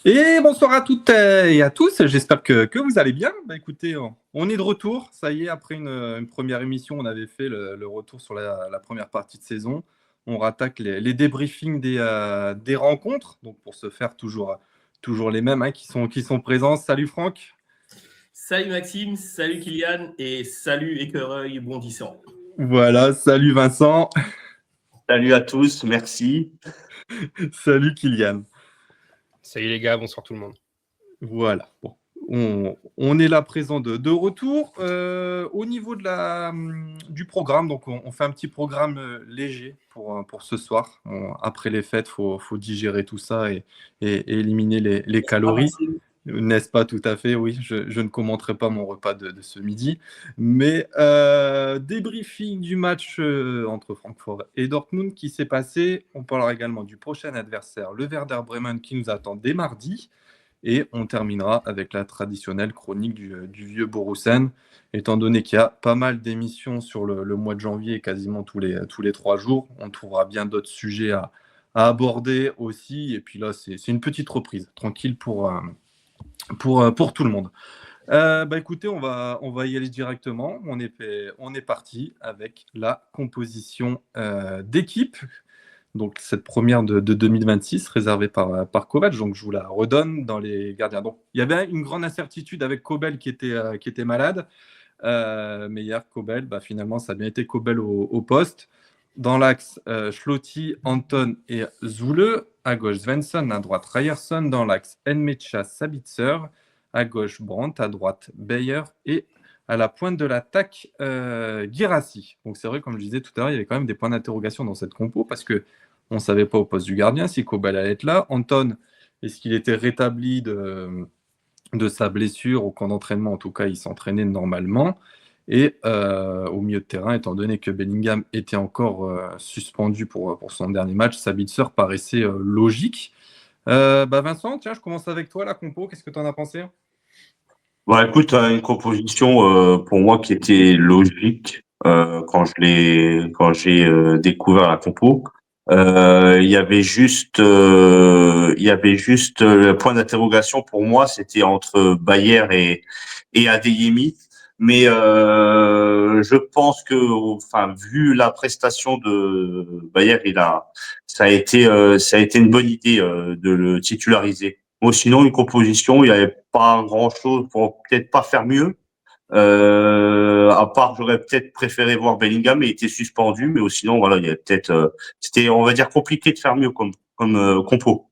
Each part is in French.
Et bonsoir à toutes et à tous, j'espère que vous allez bien. Bah, écoutez, on est de retour, ça y est, après une première émission, on avait fait le retour sur la première partie de saison. On rattaque les débriefings des rencontres, donc pour se faire toujours les mêmes hein, qui sont présents. Salut Franck. Salut Maxime, salut Kylian et salut Écureuil bondissant. Voilà, salut Vincent. Salut à tous, merci. Salut Kylian. Salut les gars, bonsoir tout le monde. Voilà, bon. On est là présent de retour. Au niveau du programme, donc on fait un petit programme léger pour ce soir. Après les fêtes, faut digérer tout ça et éliminer les calories. N'est-ce pas tout à fait? Oui, je ne commenterai pas mon repas de ce midi. Mais débriefing du match entre Francfort et Dortmund qui s'est passé. On parlera également du prochain adversaire, le Werder Bremen, qui nous attend dès mardi. Et on terminera avec la traditionnelle chronique du vieux Borussen, étant donné qu'il y a pas mal d'émissions sur le mois de janvier, quasiment tous les 3 jours. On trouvera bien d'autres sujets à aborder aussi. Et puis là, c'est une petite reprise, tranquille pour tout le monde. Écoutez, on va y aller directement. On est parti avec la composition d'équipe. Donc, cette première de 2026, réservée par Kovac. Donc, je vous la redonne dans les gardiens. Donc, il y avait une grande incertitude avec Kobel qui était malade. Mais hier, Kobel, finalement, ça a bien été Kobel au poste. Dans l'axe, Schlotti, Anton et Zule. À gauche, Svensson. À droite, Ryerson. Dans l'axe, Nmecha, Sabitzer. À gauche, Brandt. À droite, Bayer. Et à la pointe de l'attaque, Guirassy. Donc c'est vrai, comme je disais tout à l'heure, il y avait quand même des points d'interrogation dans cette compo parce qu'on ne savait pas au poste du gardien si Kobel allait être là. Anton, est-ce qu'il était rétabli de sa blessure au camp d'entraînement? En tout cas, il s'entraînait normalement. Et au milieu de terrain, étant donné que Bellingham était encore suspendu pour son dernier match, Sabitzer paraissait logique. Vincent, tiens, je commence avec toi, la compo. Qu'est-ce que tu en as pensé? Écoute, une composition pour moi qui était logique quand j'ai découvert la compo. Il y avait juste le point d'interrogation pour moi, c'était entre Bayer et Adeyemi. Mais je pense que, enfin, vu la prestation de Bayer, ça a été une bonne idée de le titulariser. Bon, sinon, une composition, il n'y avait pas grand-chose pour peut-être pas faire mieux. À part, j'aurais peut-être préféré voir Bellingham, mais il était suspendu. Mais sinon, voilà, il y avait peut-être, c'était, on va dire, compliqué de faire mieux comme compo.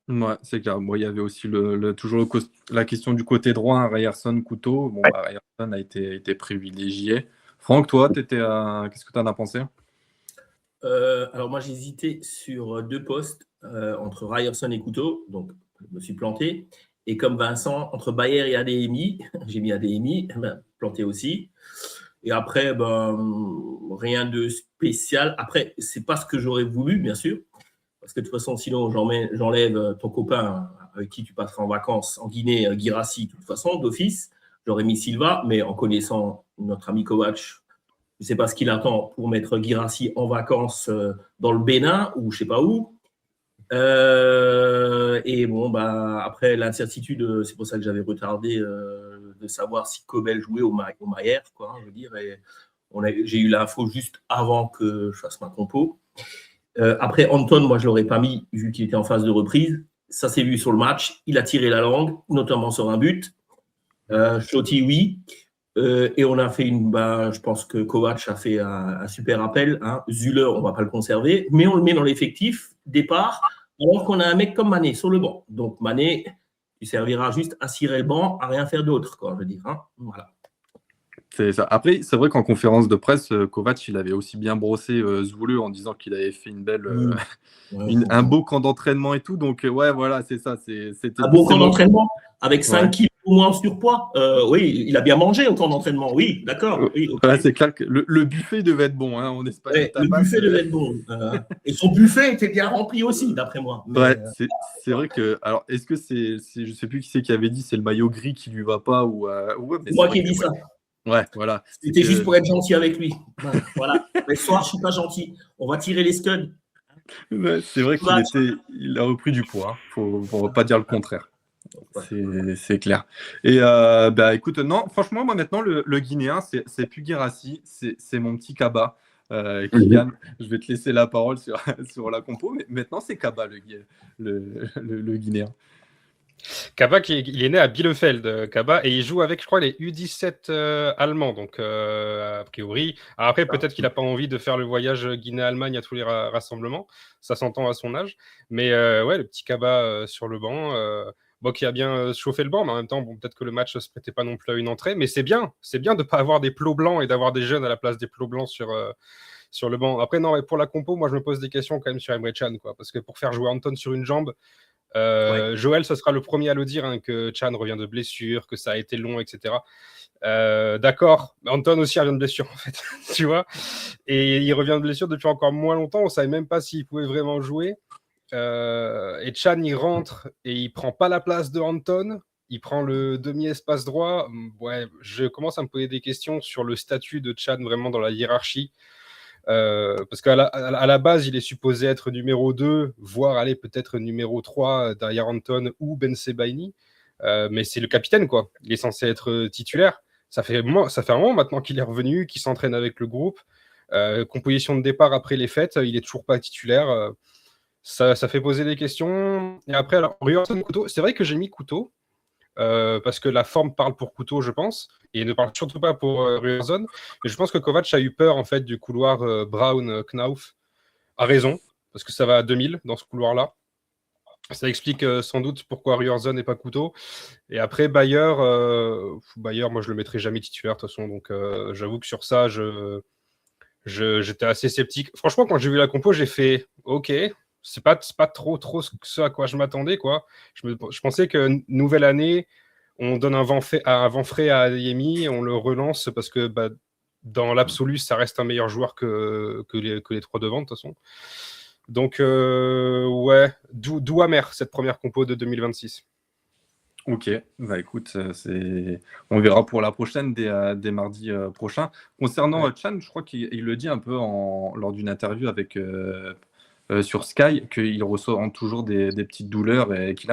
Ouais, c'est clair. Bon, il y avait aussi toujours la question du côté droit, hein, Ryerson, Couteau. Bon, Ryerson a été privilégié. Franck, toi, qu'est-ce que tu en as pensé? Alors moi, j'hésitais sur deux postes entre Ryerson et Couteau, donc je me suis planté. Et comme Vincent, entre Bayer et Adeyemi, j'ai mis Adeyemi, planté aussi. Et après, rien de spécial. Après, c'est pas ce que j'aurais voulu, bien sûr. Parce que de toute façon, sinon, j'enlève ton copain avec qui tu passeras en vacances en Guinée, Guirassy, de toute façon, d'office. J'aurais mis Silva, mais en connaissant notre ami Kovac, je ne sais pas ce qu'il attend pour mettre Guirassy en vacances dans le Bénin ou je ne sais pas où. Et bon, après l'incertitude, c'est pour ça que j'avais retardé de savoir si Kobel jouait au Mayer, quoi, je veux dire. J'ai eu l'info juste avant que je fasse ma compo. Après, Anton, moi, je ne l'aurais pas mis vu qu'il était en phase de reprise. Ça s'est vu sur le match. Il a tiré la langue, notamment sur un but. Schlotti, oui. Et on a fait je pense que Kovac a fait un super appel. Hein. Zule, on ne va pas le conserver, mais on le met dans l'effectif départ, alors qu'on a un mec comme Mané sur le banc. Donc Mané, il servira juste à cirer le banc, à rien faire d'autre, quoi, je veux dire. Hein. Voilà. C'est ça. Après, c'est vrai qu'en conférence de presse, Kovac, il avait aussi bien brossé Zule en disant qu'il avait fait un beau camp d'entraînement et tout. Donc, ouais, voilà, c'est ça. C'était un beau camp d'entraînement avec 5 kilos au moins en surpoids. Oui, il a bien mangé au camp d'entraînement. Oui, d'accord. Oui, okay. Ouais, c'est clair que le buffet devait être bon, hein, en Espagne. Ouais, le buffet devait être bon. Et son buffet était bien rempli aussi, d'après moi. Mais, ouais, c'est vrai que. Alors, est-ce que je ne sais plus qui c'est qui avait dit, c'est le maillot gris qui lui va pas ou ouais, mais moi qui ai dit ça. Ouais, voilà. C'était juste pour être gentil avec lui. Voilà. Mais ce soir, je suis pas gentil. On va tirer les scuds. Ouais, c'est vrai qu'il a repris du poids. Faut pas dire le contraire. C'est clair. Et écoute, non, franchement, moi maintenant, le Guinéen, c'est plus Guirassy, c'est mon petit Kaba. Kylian, je vais te laisser la parole sur la compo, mais maintenant c'est Kaba le Guinéen. Kaba, il est né à Bielefeld, Kaba, et il joue avec, je crois, les U17 allemands. Donc, a priori. Alors après, peut-être qu'il n'a pas envie de faire le voyage Guinée-Allemagne à tous les rassemblements. Ça s'entend à son âge. Mais ouais, le petit Kaba sur le banc. Qui a bien chauffé le banc, mais en même temps, peut-être que le match ne se prêtait pas non plus à une entrée. Mais c'est bien de ne pas avoir des plots blancs et d'avoir des jeunes à la place des plots blancs sur le banc. Après, non, pour la compo, moi, je me pose des questions quand même sur Emre Can, quoi. Parce que pour faire jouer Anton sur une jambe, Joël, ce sera le premier à le dire, que Can revient de blessure, que ça a été long, etc. D'accord, mais Anton aussi revient de blessure, en fait, tu vois. Et il revient de blessure depuis encore moins longtemps. On ne savait même pas s'il pouvait vraiment jouer. Et Can, il rentre et il prend pas la place de Anton. Il prend le demi-espace droit. Ouais, je commence à me poser des questions sur le statut de Can vraiment dans la hiérarchie. Parce qu'à la base, il est supposé être numéro 2, voire aller peut-être numéro 3 derrière Anton ou Ben Sebaini. Mais c'est le capitaine, quoi. Il est censé être titulaire. Ça fait un moment maintenant qu'il est revenu, qu'il s'entraîne avec le groupe. Composition de départ après les fêtes, il est toujours pas titulaire. Ça fait poser des questions. Et après, alors, Ruerson, Couteau, c'est vrai que j'ai mis Couteau. Parce que la forme parle pour Couteau, je pense, et ne parle surtout pas pour Ruerson. Mais je pense que Kovac a eu peur en fait du couloir Brown-Knauf. A raison, parce que ça va à 2000 dans ce couloir-là. Ça explique sans doute pourquoi Ruerson n'est pas Couteau. Et après, Bayer, moi je le mettrai jamais titulaire de toute façon. Donc j'avoue que sur ça, j'étais assez sceptique. Franchement, quand j'ai vu la compo, j'ai fait OK. C'est pas trop ce à quoi je m'attendais, quoi. Je pensais que nouvelle année, on donne un vent frais à Adeyemi, on le relance parce que dans l'absolu, ça reste un meilleur joueur que les trois devant, de toute façon. Donc, ouais, d'où amer cette première compo de 2026. Ok, écoute, on verra pour la prochaine dès mardi prochain. Concernant Can, je crois qu'il le dit un peu lors d'une interview avec sur Sky, qu'il ressent toujours des petites douleurs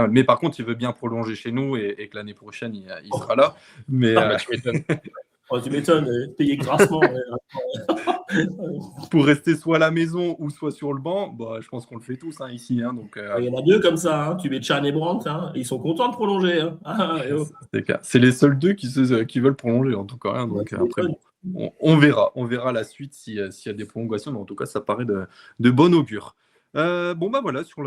mais par contre il veut bien prolonger chez nous et que l'année prochaine il sera là. Mais tu m'étonnes. Tu m'étonnes, payer grassement. Pour rester soit à la maison ou soit sur le banc, je pense qu'on le fait tous ici. Donc, il y en a deux comme ça, tu mets Can et Brandt, ils sont contents de prolonger. C'est les seuls deux qui veulent prolonger en tout cas. Donc après, on verra la suite s'il y a des prolongations, mais en tout cas ça paraît de bon augure. Voilà, sur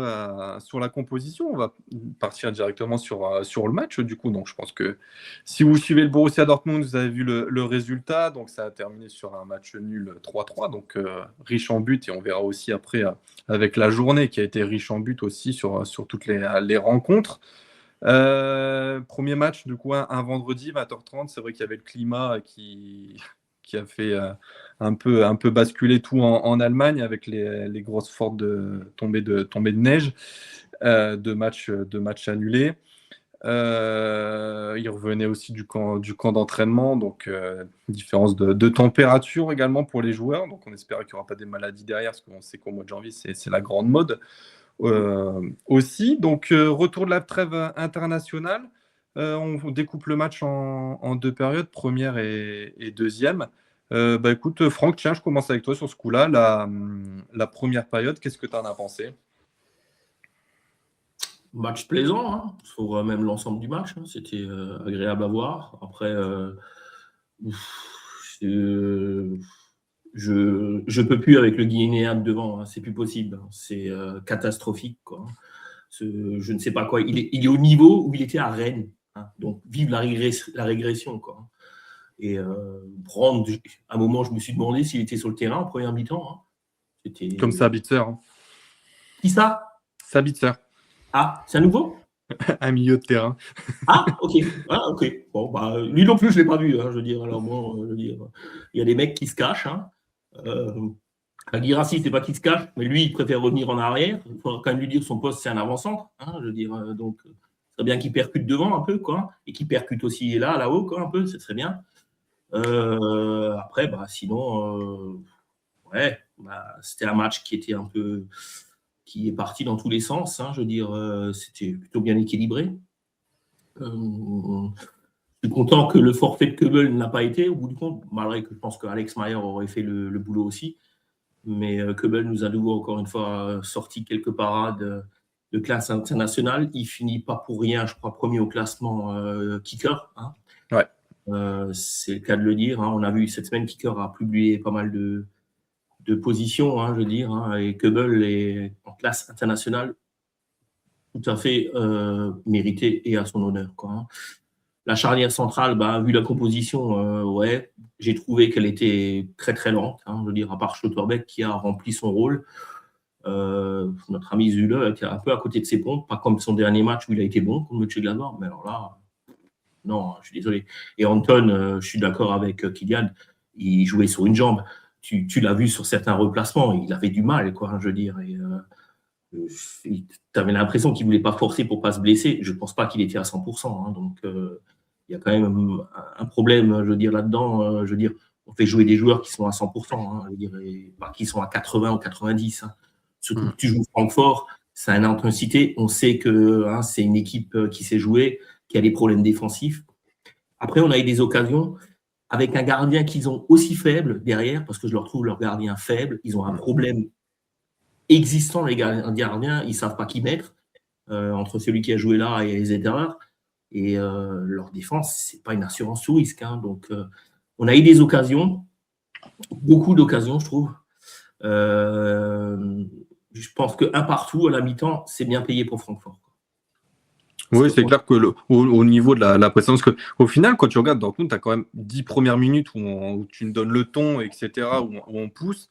la composition, on va partir directement sur le match du coup. Donc je pense que si vous suivez le Borussia Dortmund, vous avez vu le résultat. Donc ça a terminé sur un match nul 3-3, donc riche en buts, et on verra aussi après avec la journée qui a été riche en buts aussi sur toutes les rencontres. Premier match du coup un vendredi 20h30. C'est vrai qu'il y avait le climat qui a fait un peu basculer tout en Allemagne avec les grosses fortes tombées de neige, de matchs annulés. Il revenait aussi du camp d'entraînement, donc différence de température également pour les joueurs. Donc on espère qu'il n'y aura pas des maladies derrière, parce qu'on sait qu'au mois de janvier c'est la grande mode aussi. Donc retour de la trêve internationale. On découpe le match en deux périodes, première et deuxième. Écoute, Franck, tiens, je commence avec toi sur ce coup-là. La première période, qu'est-ce que tu en as pensé? Match plaisant, sur même l'ensemble du match. C'était agréable à voir. Après, je peux plus avec le Guinéen devant. C'est plus possible. C'est catastrophique, quoi. Je ne sais pas quoi. Il est au niveau où il était à Rennes. Donc, vive la régression, quoi. Et Brandt, à un moment, je me suis demandé s'il était sur le terrain en première mi-temps. C'était... Comme Sabitzer. Qui ça? Sabitzer. Ah, c'est un nouveau? Un milieu de terrain. Ah, ok. Bon, lui non plus, je ne l'ai pas vu. Je veux dire, alors moi, il y a des mecs qui se cachent. Guirassy, c'est pas qu'il se cache, mais lui, il préfère revenir en arrière. Il faudra quand même lui dire que son poste, c'est un avant-centre. Je veux dire, donc, ce serait bien qu'il percute devant un peu, quoi, et qu'il percute aussi là-haut, quoi, un peu, ce serait bien. Après, sinon, c'était un match qui était un peu, qui est parti dans tous les sens. Je veux dire, c'était plutôt bien équilibré. Je suis content que le forfait de Keubel n'a pas été au bout du compte, malgré que je pense qu'Alex Mayer aurait fait le boulot aussi. Mais Keubel nous a de nouveau, encore une fois, sorti quelques parades de classe internationale. Il finit pas pour rien, je crois, premier au classement kicker. Hein. Ouais. C'est le cas de le dire. Hein. On a vu cette semaine, kicker a publié pas mal de positions, hein, je veux dire. Hein, et Keubel est en classe internationale tout à fait mérité et à son honneur. Quoi, hein. La charnière centrale, vu la composition, ouais, j'ai trouvé qu'elle était très très lente. Hein, je veux dire, à part Schlotterbeck qui a rempli son rôle. Notre ami Zule était un peu à côté de ses pompes, pas comme son dernier match où il a été bon contre Mönchengladbach, mais alors là, non, je suis désolé. Et Anton, je suis d'accord avec Kylian, il jouait sur une jambe. Tu l'as vu sur certains replacements, il avait du mal, quoi, je veux dire. Tu avais l'impression qu'il ne voulait pas forcer pour ne pas se blesser. Je ne pense pas qu'il était à 100%. Hein, donc, il y a quand même un problème, je veux dire, là-dedans. Je veux dire, on fait jouer des joueurs qui sont à 100%, hein, je veux dire, et pas qui sont à 80 ou 90. Hein. Surtout que tu joues Francfort, c'est une intensité. On sait que c'est une équipe qui sait jouer, qui a des problèmes défensifs. Après, on a eu des occasions avec un gardien qu'ils ont aussi faible derrière, parce que je leur trouve leur gardien faible. Ils ont un problème existant, les gardiens, ils ne savent pas qui mettre entre celui qui a joué là et les erreurs. Et leur défense, ce n'est pas une assurance sous risque. Hein. Donc, on a eu des occasions, beaucoup d'occasions, je trouve. Je pense qu'un partout à la mi-temps, c'est bien payé pour Francfort. Oui, c'est clair que au niveau de la présence, parce qu'au final, quand tu regardes Dortmund, tu as quand même 10 premières minutes où tu nous donnes le ton, etc., où on pousse.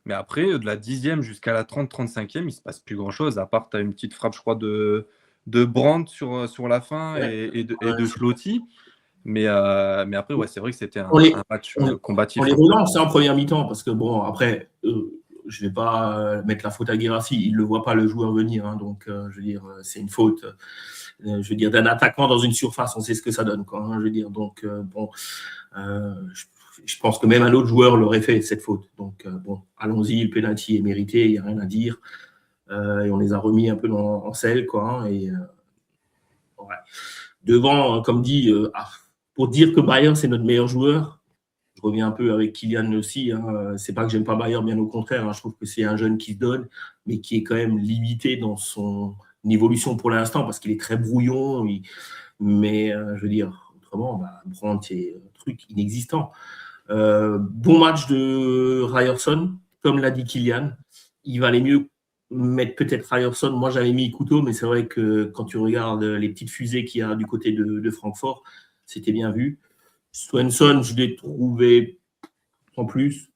Mais après, de la 10e jusqu'à la 30-35e, il ne se passe plus grand-chose, à part tu as une petite frappe, je crois, de Brandt sur la fin et de Schlotti. Mais après, ouais, c'est vrai que c'était un match combatif. On les relance en première mi-temps, parce que, bon, après, je ne vais pas mettre la faute à Guirassy, il ne le voit pas le joueur venir. Hein, donc, je veux dire, c'est une faute. Je veux dire, d'un attaquant dans une surface, on sait ce que ça donne. Quoi, hein, je veux dire, donc, bon, je pense que même un autre joueur l'aurait fait, cette faute. Donc, bon, allons-y, le penalty est mérité, il n'y a rien à dire. Et on les a remis un peu en selle, quoi. Hein, et ouais. Devant, comme dit, pour dire que Bayer, c'est notre meilleur joueur, je reviens un peu avec Kylian aussi. Hein, c'est pas que j'aime pas Bayer, bien au contraire. Hein, je trouve que c'est un jeune qui se donne, mais qui est quand même limité dans son évolution pour l'instant, parce qu'il est très brouillon. Mais, je veux dire, autrement, Brandt est un truc inexistant. Bon match de Ryerson, comme l'a dit Kylian. Il valait mieux mettre peut-être Ryerson. Moi, j'avais mis Couteau, mais c'est vrai que quand tu regardes les petites fusées qu'il y a du côté de Francfort, c'était bien vu. Svensson, je l'ai trouvé sans plus,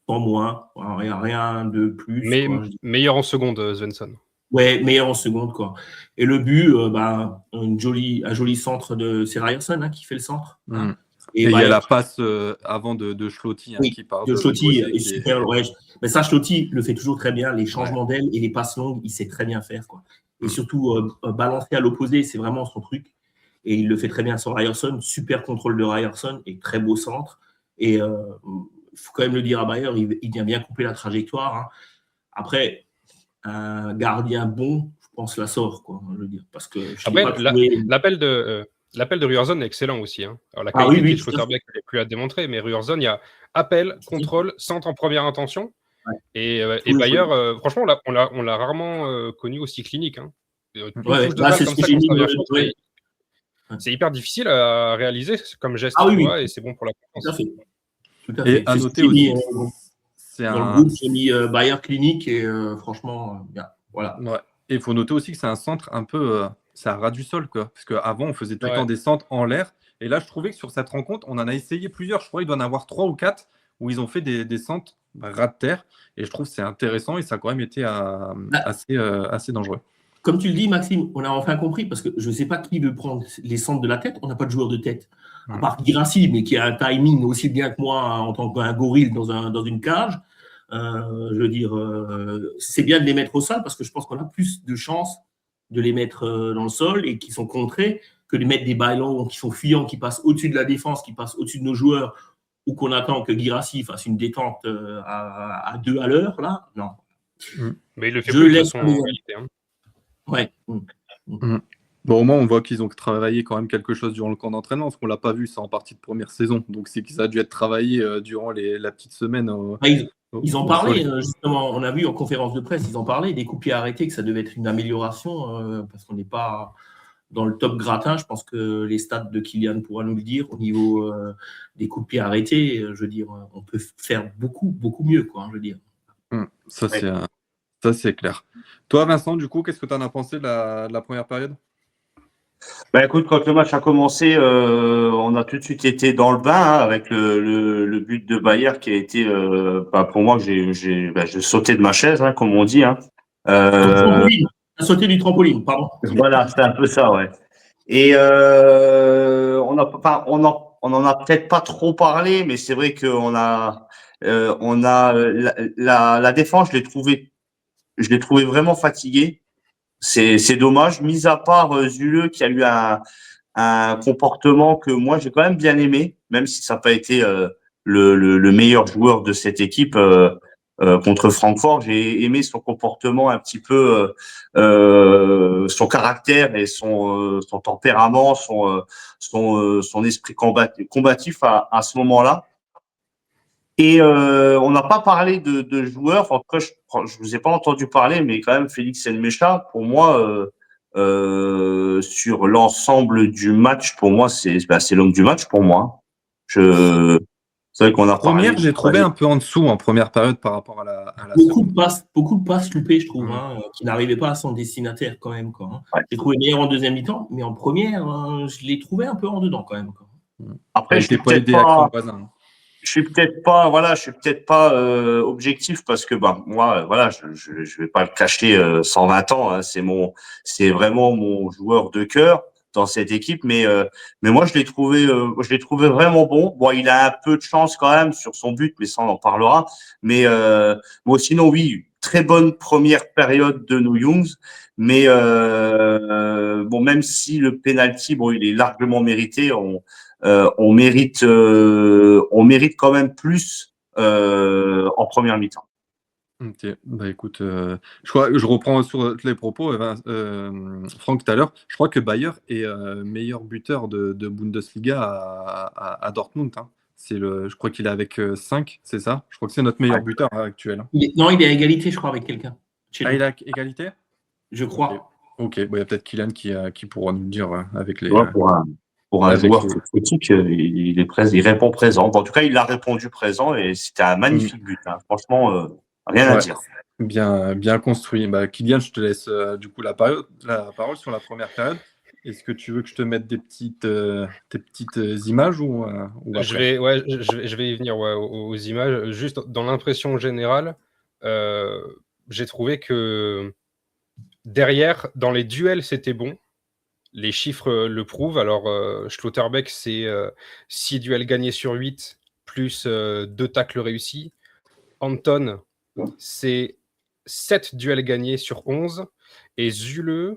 sans moins. Rien de plus. Mais meilleur en seconde, Svensson. Ouais, meilleur en seconde, quoi. Et le but, un joli centre de c'est Ryerson qui fait le centre. Hein. Et il y a la passe avant de Schlotti qui part. De Schlotti est super. Ouais. Mais ça, Schlotti le fait toujours très bien. Les changements d'aile et les passes longues, il sait très bien faire. Quoi. Et surtout, balancer à l'opposé, c'est vraiment son truc. Et il le fait très bien sur Ryerson. Super contrôle de Ryerson et très beau centre. Et il faut quand même le dire à Bayer, il vient bien couper la trajectoire. Hein. Après, un gardien bon, je pense, la sort. Quoi, je veux dire, parce que l'appel de Ryerson est excellent aussi. Hein. Alors, la qualité de Schlotterbeck n'est plus à démontrer, mais Ryerson, il y a appel, contrôle, centre en première intention. Ouais. Et Bayer, franchement, on l'a rarement connu aussi clinique. Hein. C'est hyper difficile à réaliser comme geste, et c'est bon pour la confiance. Tout à fait. Et à noter aussi, dans le groupe, j'ai mis Bayer clinique et franchement, bien. Voilà. Ouais. Et il faut noter aussi que c'est un centre un peu... c'est à ras du sol, quoi. Parce qu'avant, on faisait tout le temps des centres en l'air. Et là, je trouvais que sur cette rencontre, on en a essayé plusieurs. Je crois qu'il doit en avoir 3 ou 4 où ils ont fait des centres ras de terre. Et je trouve que c'est intéressant et ça a quand même été assez dangereux. Comme tu le dis, Maxime, on a enfin compris, parce que je ne sais pas qui veut prendre les centres de la tête. On n'a pas de joueur de tête. À part Guirassy, mais qui a un timing aussi bien que moi en tant qu'un gorille dans une cage. Je veux dire, c'est bien de les mettre au sol parce que je pense qu'on a plus de chances de les mettre dans le sol et qui sont contrés que de mettre des ballons qui sont fuyants, qui passent au-dessus de la défense, qui passent au-dessus de nos joueurs ou qu'on attend que Guirassy fasse une détente à 2 à l'heure. Là, non. Mais il le fait plus de façon en réalité. Hein. Ouais. Bon, au moins, on voit qu'ils ont travaillé quand même quelque chose durant le camp d'entraînement, parce qu'on l'a pas vu ça en partie de première saison. Donc, c'est que ça a dû être travaillé durant la petite semaine Ils en au parlaient, soleil. justement, on a vu en conférence de presse, ils en parlaient, des coups de pied arrêtés, que ça devait être une amélioration, parce qu'on n'est pas dans le top gratin. Je pense que les stats de Kylian pourra nous le dire, au niveau des coups de pied arrêtés, je veux dire, on peut faire beaucoup, beaucoup mieux, quoi, je veux dire. Ça, c'est clair. Toi, Vincent, du coup, qu'est-ce que tu en as pensé de la première période? Bah écoute, quand le match a commencé, on a tout de suite été dans le bain avec le but de Bayer qui a été, pour moi, je sautais de ma chaise, hein, comme on dit. Hein. Trampoline. T'as sauté du trampoline, pardon. Voilà, c'est un peu ça, ouais. Et on en a peut-être pas trop parlé, mais c'est vrai qu'on a la défense, je l'ai trouvé vraiment fatigué. C'est dommage, mis à part Zule qui a eu un comportement que moi j'ai quand même bien aimé, même si ça n'a pas été le meilleur joueur de cette équipe contre Francfort. J'ai aimé son comportement un petit peu, son caractère et son tempérament, son esprit combatif à ce moment-là. Et on n'a pas parlé de joueurs. En tout cas, je vous ai pas entendu parler, mais quand même, Félix Elmecha, pour moi, sur l'ensemble du match, pour moi, c'est l'homme du match pour moi. C'est vrai qu'on a parlé. Première, j'ai trouvé un peu en dessous en première période par rapport à la Beaucoup seconde. de passes loupées, je trouve, qui n'arrivaient pas à son destinataire quand même. Quoi, hein. Ouais. J'ai trouvé meilleur en deuxième mi-temps, mais en première, je l'ai trouvé un peu en dedans quand même. Quoi. Après, Il n'était pas aidé avec son voisin. Je suis peut-être pas objectif parce que moi voilà, je vais pas le cacher 120 ans, hein, c'est vraiment mon joueur de cœur dans cette équipe, mais moi je l'ai trouvé vraiment bon. Bon, il a un peu de chance quand même sur son but, mais ça on en parlera. Mais bon, sinon oui, très bonne première période de No Youngs, mais bon, même si le penalty, bon, il est largement mérité, on mérite quand même plus en première mi-temps. Ok, bah écoute, je reprends sur les propos, Franck, tout à l'heure. Je crois que Bayer est meilleur buteur de Bundesliga à Dortmund. Hein. Je crois qu'il est avec 5, c'est ça? Je crois que c'est notre meilleur buteur actuel. Hein. Non, il est à égalité, je crois, avec quelqu'un. Ah, il a égalité? Je crois. Ok, bon, il y a peut-être Kylian qui pourra nous le dire avec les. Pour un joueur critique, il est présent, il répond présent. Bon, en tout cas, il a répondu présent et c'était un magnifique but. Hein. Franchement, rien à dire. Bien construit. Bah, Kylian, je te laisse du coup la parole sur la première période. Est-ce que tu veux que je te mette tes petites images ou après? Je vais y venir aux images. Juste dans l'impression générale, j'ai trouvé que derrière, dans les duels, c'était bon. Les chiffres le prouvent. Alors, Schlotterbeck, c'est 6 duels gagnés sur 8, plus 2 tacles réussis. Anton, c'est 7 duels gagnés sur 11. Et Zule,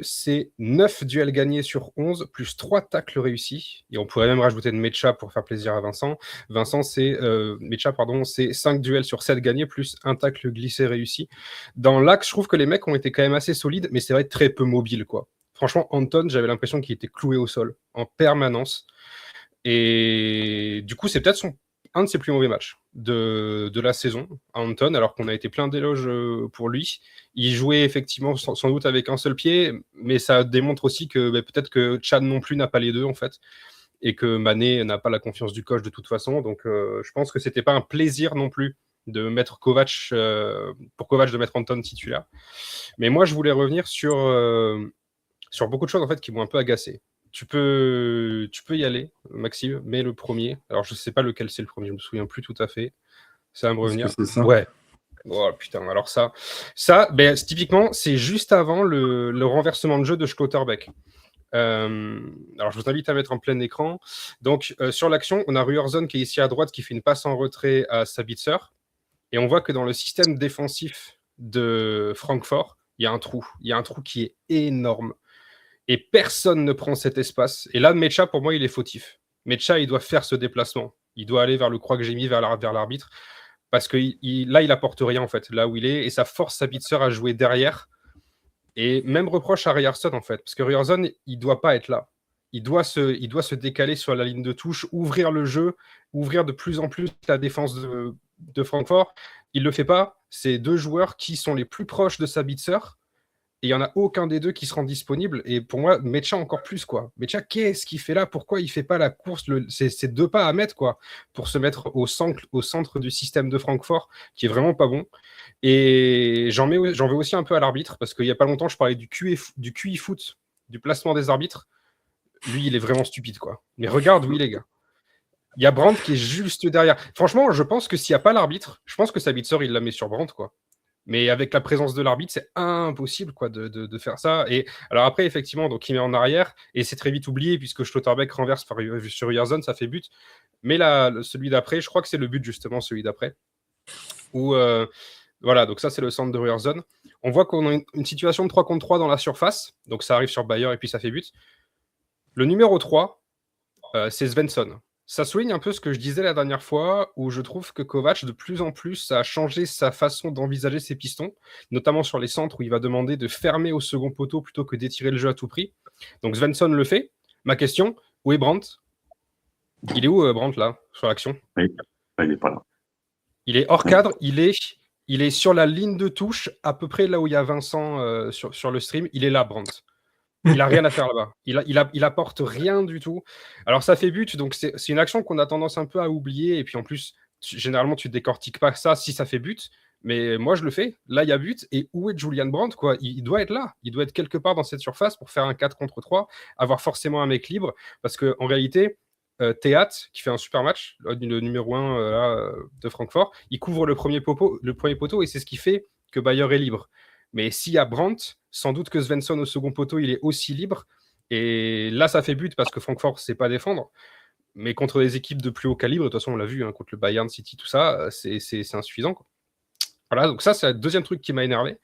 c'est 9 duels gagnés sur 11, plus 3 tacles réussis. Et on pourrait même rajouter de Mecha pour faire plaisir à Vincent. Mecha, c'est 5 duels sur 7 gagnés, plus un tacle glissé réussi. Dans l'axe, je trouve que les mecs ont été quand même assez solides, mais c'est vrai très peu mobiles, quoi. Franchement, Anton, j'avais l'impression qu'il était cloué au sol en permanence. Et du coup, c'est peut-être un de ses plus mauvais matchs de la saison à Anton, alors qu'on a été plein d'éloges pour lui. Il jouait effectivement sans doute avec un seul pied, mais ça démontre aussi que peut-être que Chad non plus n'a pas les deux, en fait, et que Mané n'a pas la confiance du coach de toute façon. Donc, je pense que c'était pas un plaisir non plus de mettre Kovac, pour Kovac de mettre Anton titulaire. Mais moi, je voulais revenir sur beaucoup de choses en fait qui m'ont un peu agacé. Tu peux y aller, Maxime, mais le premier. Alors, je sais pas lequel c'est le premier, je me souviens plus tout à fait. Ça va me revenir. C'est ça? Ouais. Oh putain, alors ça, typiquement, c'est juste avant le renversement de jeu de Schlotterbeck. Alors, je vous invite à mettre en plein écran. Donc, sur l'action, on a Ruerzon qui est ici à droite qui fait une passe en retrait à Sabitzer. Et on voit que dans le système défensif de Francfort, il y a un trou. Il y a un trou qui est énorme. Et personne ne prend cet espace. Et là, Mecha, pour moi, il est fautif. Mecha, il doit faire ce déplacement. Il doit aller vers le croix que j'ai mis vers l'arbitre. Parce que là, il apporte rien, en fait, là où il est. Et ça force Sabitzer à jouer derrière. Et même reproche à Ryerson, en fait, parce que Ryerson, il doit pas être là. Il doit se décaler sur la ligne de touche, ouvrir le jeu, ouvrir de plus en plus la défense de Francfort. Il le fait pas. C'est 2 joueurs qui sont les plus proches de Sabitzer. Et il n'y en a aucun des deux qui sera disponible. Et pour moi, Mecha encore plus, quoi. Mecha, qu'est-ce qu'il fait là? Pourquoi il fait pas la course? C'est 2 pas à mettre, quoi, pour se mettre au centre du système de Francfort, qui est vraiment pas bon. Et j'en veux aussi un peu à l'arbitre, parce qu'il n'y a pas longtemps, je parlais du QI foot, du placement des arbitres. Lui, il est vraiment stupide, quoi. Mais regarde, oui, les gars. Il y a Brandt qui est juste derrière. Franchement, je pense que s'il n'y a pas l'arbitre, je pense que Sabitzer, il la met sur Brandt, quoi. Mais avec la présence de l'arbitre, c'est impossible, quoi, de faire ça. Et alors après, effectivement, donc il met en arrière, et c'est très vite oublié, puisque Schlotterbeck renverse sur Ryerson, ça fait but. Mais là, celui d'après, je crois que c'est le but, justement, celui d'après. Où, voilà, donc ça, c'est le centre de Ryerson. On voit qu'on a une situation de 3 contre 3 dans la surface. Donc ça arrive sur Bayer, et puis ça fait but. Le numéro 3, c'est Svensson. Ça souligne un peu ce que je disais la dernière fois, où je trouve que Kovac, de plus en plus, a changé sa façon d'envisager ses pistons, notamment sur les centres où il va demander de fermer au second poteau plutôt que d'étirer le jeu à tout prix. Donc Svensson le fait. Ma question, où est Brandt? Il est où, Brandt, là, sur l'action? Il n'est pas là. Il est hors cadre, il est sur la ligne de touche, à peu près là où il y a Vincent sur le stream. Il est là, Brandt. Il n'a rien à faire là-bas. Il apporte rien du tout. Alors, ça fait but, donc c'est une action qu'on a tendance un peu à oublier. Et puis en plus, généralement, tu ne décortiques pas ça si ça fait but. Mais moi, je le fais. Là, il y a but. Et où est Julian Brandt, quoi? Il doit être là. Il doit être quelque part dans cette surface pour faire un 4 contre 3, avoir forcément un mec libre. Parce qu'en réalité, Théat, qui fait un super match, le numéro 1 de Francfort, il couvre le premier poteau et c'est ce qui fait que Bayer est libre. Mais s'il y a Brandt, sans doute que Svensson au second poteau, il est aussi libre. Et là, ça fait but parce que Francfort ne sait pas défendre. Mais contre des équipes de plus haut calibre, de toute façon, on l'a vu, hein, contre le Bayern City, tout ça, c'est insuffisant, quoi. Voilà, donc ça, c'est le deuxième truc qui m'a énervé.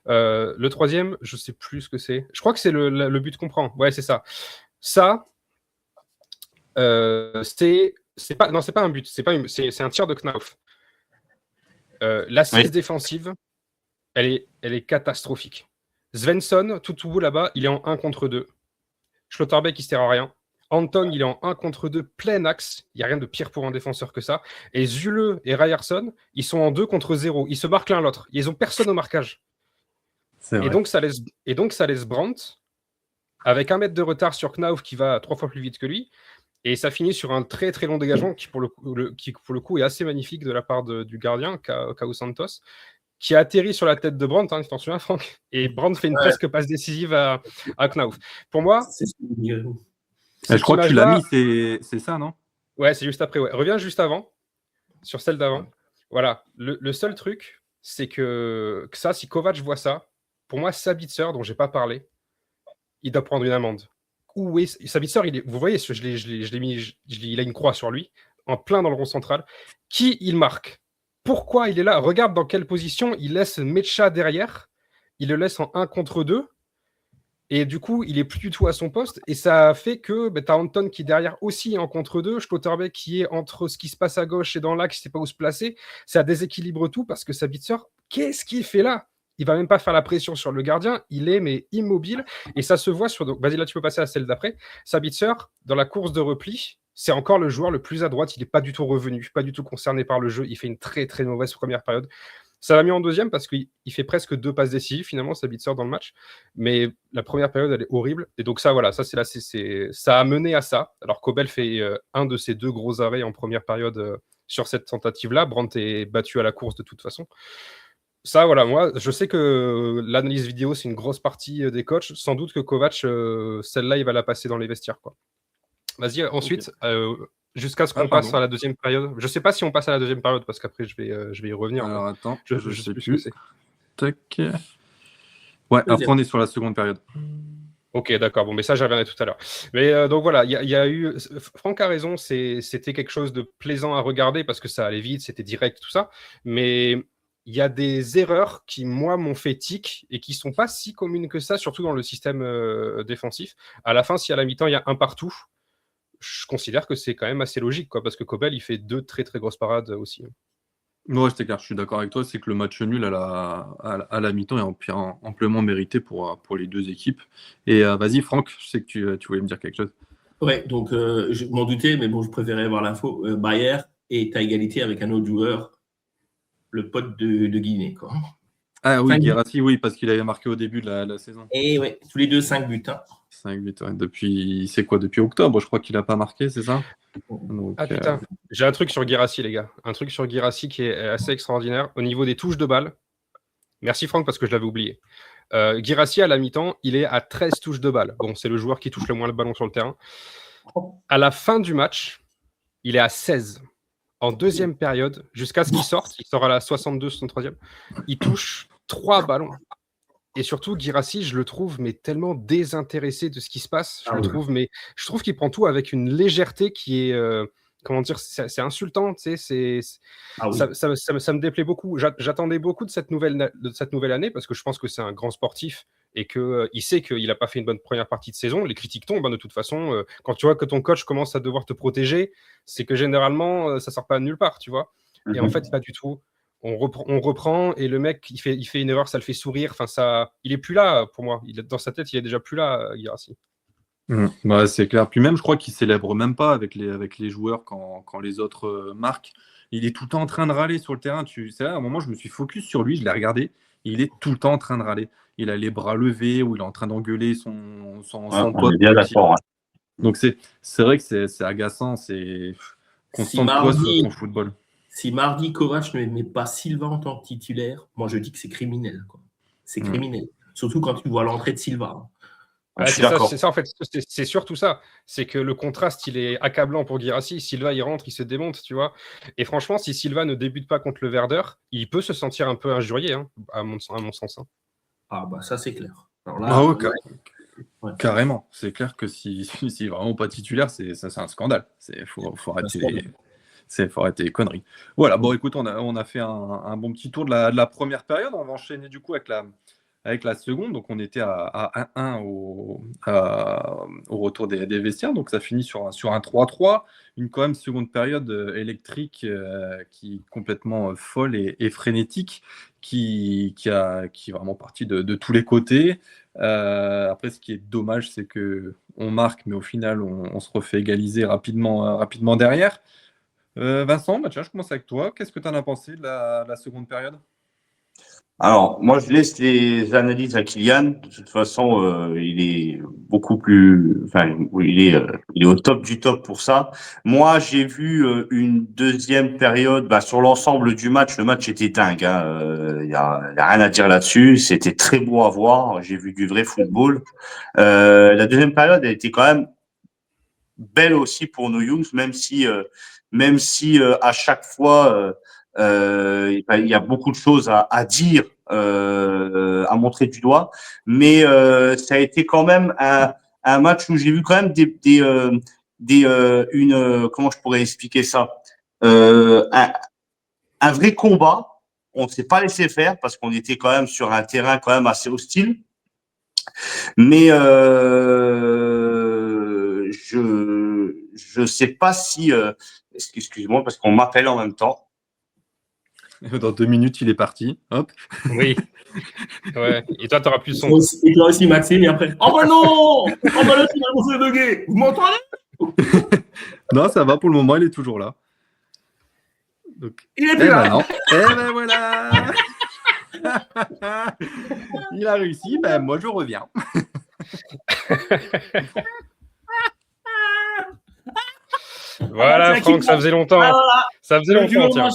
Le troisième, je ne sais plus ce que c'est. Je crois que c'est le but qu'on prend. Ouais, c'est ça. Ça, c'est pas un but, c'est un tir de Knauf. L'assise défensive, elle est catastrophique. Svensson, tout au bout là-bas, il est en 1 contre 2. Schlotterbeck, il ne sert à rien. Anton, il est en 1 contre 2, plein axe. Il n'y a rien de pire pour un défenseur que ça. Et Zule et Ryerson, ils sont en 2 contre 0. Ils se marquent l'un l'autre. Ils n'ont personne au marquage. Et donc, ça laisse Brandt avec 1 mètre de retard sur Knauf qui va 3 fois plus vite que lui. Et ça finit sur un très très long dégagement qui, pour le coup, est assez magnifique de la part du gardien, Kao Santos, qui a atterri sur la tête de Brandt, hein, tu t'en souviens, Franck? Et Brandt fait une presque passe décisive à Knauf. Pour moi, je crois que tu l'as mis, c'est ça, non? Ouais, c'est juste après. Ouais. Reviens juste avant, sur celle d'avant. Voilà. Le seul truc, c'est que ça, si Kovac voit ça, pour moi, Sabitzer, dont j'ai pas parlé, il doit prendre une amende. Où est Sabitzer? Vous voyez, je l'ai mis, il a une croix sur lui, en plein dans le rond central. Qui il marque? Pourquoi il est là? Regarde dans quelle position il laisse Mecha derrière. Il le laisse en 1 contre 2. Et du coup, il est plus du tout à son poste. Et ça fait que tu as Anton qui est derrière aussi en contre 2. Schlotterbeck qui est entre ce qui se passe à gauche et dans l'axe, il ne sait pas où se placer. Ça déséquilibre tout parce que Sabitzer, qu'est-ce qu'il fait là? Il va même pas faire la pression sur le gardien. Il est mais immobile. Et ça se voit sur... Donc, vas-y, là, tu peux passer à celle d'après. Sabitzer, dans la course de repli, c'est encore le joueur le plus à droite. Il n'est pas du tout revenu, pas du tout concerné par le jeu. Il fait une très, très mauvaise première période. Ça l'a mis en deuxième parce qu'il fait presque 2 passes décisives, finalement, Sabitzer dans le match. Mais la première période, elle est horrible. Et donc ça, voilà, ça a mené à ça. Alors Kobel fait un de ses 2 gros arrêts en première période sur cette tentative-là. Brandt est battu à la course de toute façon. Ça, voilà, moi, je sais que l'analyse vidéo, c'est une grosse partie des coachs. Sans doute que Kovac, celle-là, il va la passer dans les vestiaires, quoi. Vas-y, ensuite, jusqu'à ce qu'on passe à la deuxième période. Je ne sais pas si on passe à la deuxième période, parce qu'après, je vais y revenir. Alors, attends, je sais plus ce que c'est. Tac. Ouais, après, on est sur la seconde période. Ok, d'accord. Bon, mais ça, j'y reviendrai tout à l'heure. Mais donc voilà, il y a eu... Franck a raison, c'était quelque chose de plaisant à regarder, parce que ça allait vite, c'était direct, tout ça. Mais il y a des erreurs qui, moi, m'ont fait tic, et qui ne sont pas si communes que ça, surtout dans le système défensif. À la fin, si à la mi-temps, il y a un partout, je considère que c'est quand même assez logique, quoi, parce que Kobel, il fait 2 très très grosses parades aussi. Ouais, c'est clair, je suis d'accord avec toi. C'est que le match nul à la mi-temps est amplement mérité pour les deux équipes. Et vas-y, Franck, je sais que tu voulais me dire quelque chose. Ouais, donc je m'en doutais, mais bon, je préférais avoir l'info. Bayer est à égalité avec un autre joueur, le pote de Guinée, quoi. Ah oui, 5 buts. Guirassy, oui, parce qu'il avait marqué au début de la saison. Et ouais, tous les deux 5 buts. 5 buts, ouais. Depuis octobre, je crois qu'il n'a pas marqué, c'est ça? Donc, Ah putain, j'ai un truc sur Guirassy, les gars. Un truc sur Guirassy qui est assez extraordinaire. Au niveau des touches de balle, merci Franck parce que je l'avais oublié. Guirassy, à la mi-temps, il est à 13 touches de balle. Bon, c'est le joueur qui touche le moins le ballon sur le terrain. À la fin du match, il est à 16. En deuxième période, jusqu'à ce qu'il sorte, il sort à la 62-63e, il touche 3 ballons. Et surtout, Guirassy, je le trouve mais tellement désintéressé de ce qui se passe. Je trouve qu'il prend tout avec une légèreté qui est, comment dire, c'est insultant. Tu sais, ça me déplaît beaucoup. J'attendais beaucoup de cette nouvelle année parce que je pense que c'est un grand sportif et qu'il sait qu'il n'a pas fait une bonne première partie de saison. Les critiques tombent, de toute façon. Quand tu vois que ton coach commence à devoir te protéger, c'est que généralement, ça ne sort pas de nulle part, tu vois. Et en fait, pas du tout. On reprend et le mec, il fait une erreur, ça le fait sourire. Enfin, il est plus là pour moi. Dans sa tête, il est déjà plus là, Guirassy. Ouais, c'est clair. Puis même, je crois qu'il célèbre même pas avec les joueurs quand les autres marquent. Il est tout le temps en train de râler sur le terrain. C'est là, à un moment, je me suis focus sur lui, je l'ai regardé. Il est tout le temps en train de râler. Il a les bras levés ou il est en train d'engueuler son On pote. est bien d'accord. Donc c'est vrai que c'est agaçant. C'est qu'on se sente quoi sur ton football. Si mardi Kovac ne met pas Silva en tant que titulaire, moi je dis que c'est criminel, quoi. C'est criminel. Surtout quand tu vois l'entrée de Silva. C'est ça en fait, c'est surtout ça. C'est que le contraste, il est accablant pour Guirassy. Silva, il rentre, il se démonte, tu vois. Et franchement, si Silva ne débute pas contre le Werder, il peut se sentir un peu injurié, à mon sens. Ah bah ça c'est clair. Alors là, carrément. C'est clair que si vraiment pas titulaire, c'est un scandale. Faut arrêter. Faut arrêter les conneries. Voilà, bon, écoute, on a fait un bon petit tour de la première période. On va enchaîner du coup avec la seconde. Donc, on était à 1-1 au retour des vestiaires. Donc, ça finit sur un 3-3. Quand même seconde période électrique qui est complètement folle et frénétique, qui est vraiment partie de tous les côtés. Après, ce qui est dommage, c'est qu'on marque, mais au final, on se refait égaliser rapidement derrière. Vincent, tiens, je commence avec toi. Qu'est-ce que tu en as pensé de la seconde période? Alors, moi, je laisse les analyses à Kylian. De toute façon, il est beaucoup plus, enfin, il est au top du top pour ça. Moi, j'ai vu une deuxième période. Sur l'ensemble du match, le match était dingue. Y a rien à dire là-dessus. C'était très beau à voir. J'ai vu du vrai football. La deuxième période, elle était quand même belle aussi pour nos Youths, même si à chaque fois il y a beaucoup de choses à dire, à montrer du doigt, mais ça a été quand même un match où j'ai vu quand même comment je pourrais expliquer ça, un vrai combat. On ne s'est pas laissé faire parce qu'on était quand même sur un terrain quand même assez hostile, mais je sais pas si excuse-moi parce qu'on m'appelle en même temps. Dans 2 minutes, il est parti. Hop. Oui. Ouais. Et toi, tu n'auras plus le son. Et toi aussi, Maxime, et après. Oh bah non! Oh bah là, finalement, c'est bugué. Vous m'entendez? Non, ça va pour le moment, il est toujours là. Donc, il est plus là. Non. Ben voilà. Il a réussi. Moi, je reviens. Voilà, Franck, ça faisait longtemps. Ça faisait longtemps, tiens.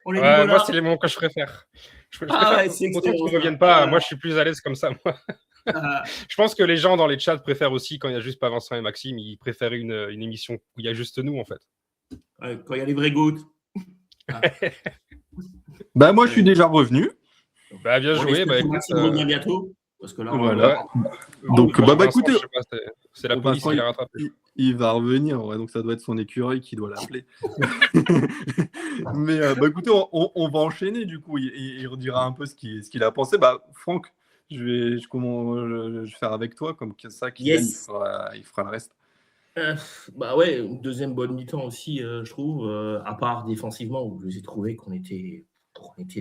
Moi, c'est les moments que je préfère. Je préfère autant qu'ils ne reviennent pas. Moi, je suis plus à l'aise comme ça. Moi. Je pense que les gens dans les chats préfèrent aussi, quand il n'y a juste pas Vincent et Maxime, ils préfèrent une émission où il y a juste nous, en fait. Quand il y a les vrais goûts. Moi, je suis déjà revenu. Bien joué. Maxime revient bientôt. Parce que là, voilà. Donc, écoutez, c'est la police qui l'a rattrapé. Il va revenir, donc ça doit être son écureuil qui doit l'appeler. Mais écoutez, on va enchaîner du coup. Il redira un peu ce qu'il a pensé. Franck, je vais faire avec toi, comme ça, Kylian, il fera le reste. Bah ouais, une deuxième bonne mi-temps aussi, je trouve, à part défensivement, où j'ai trouvé qu'on était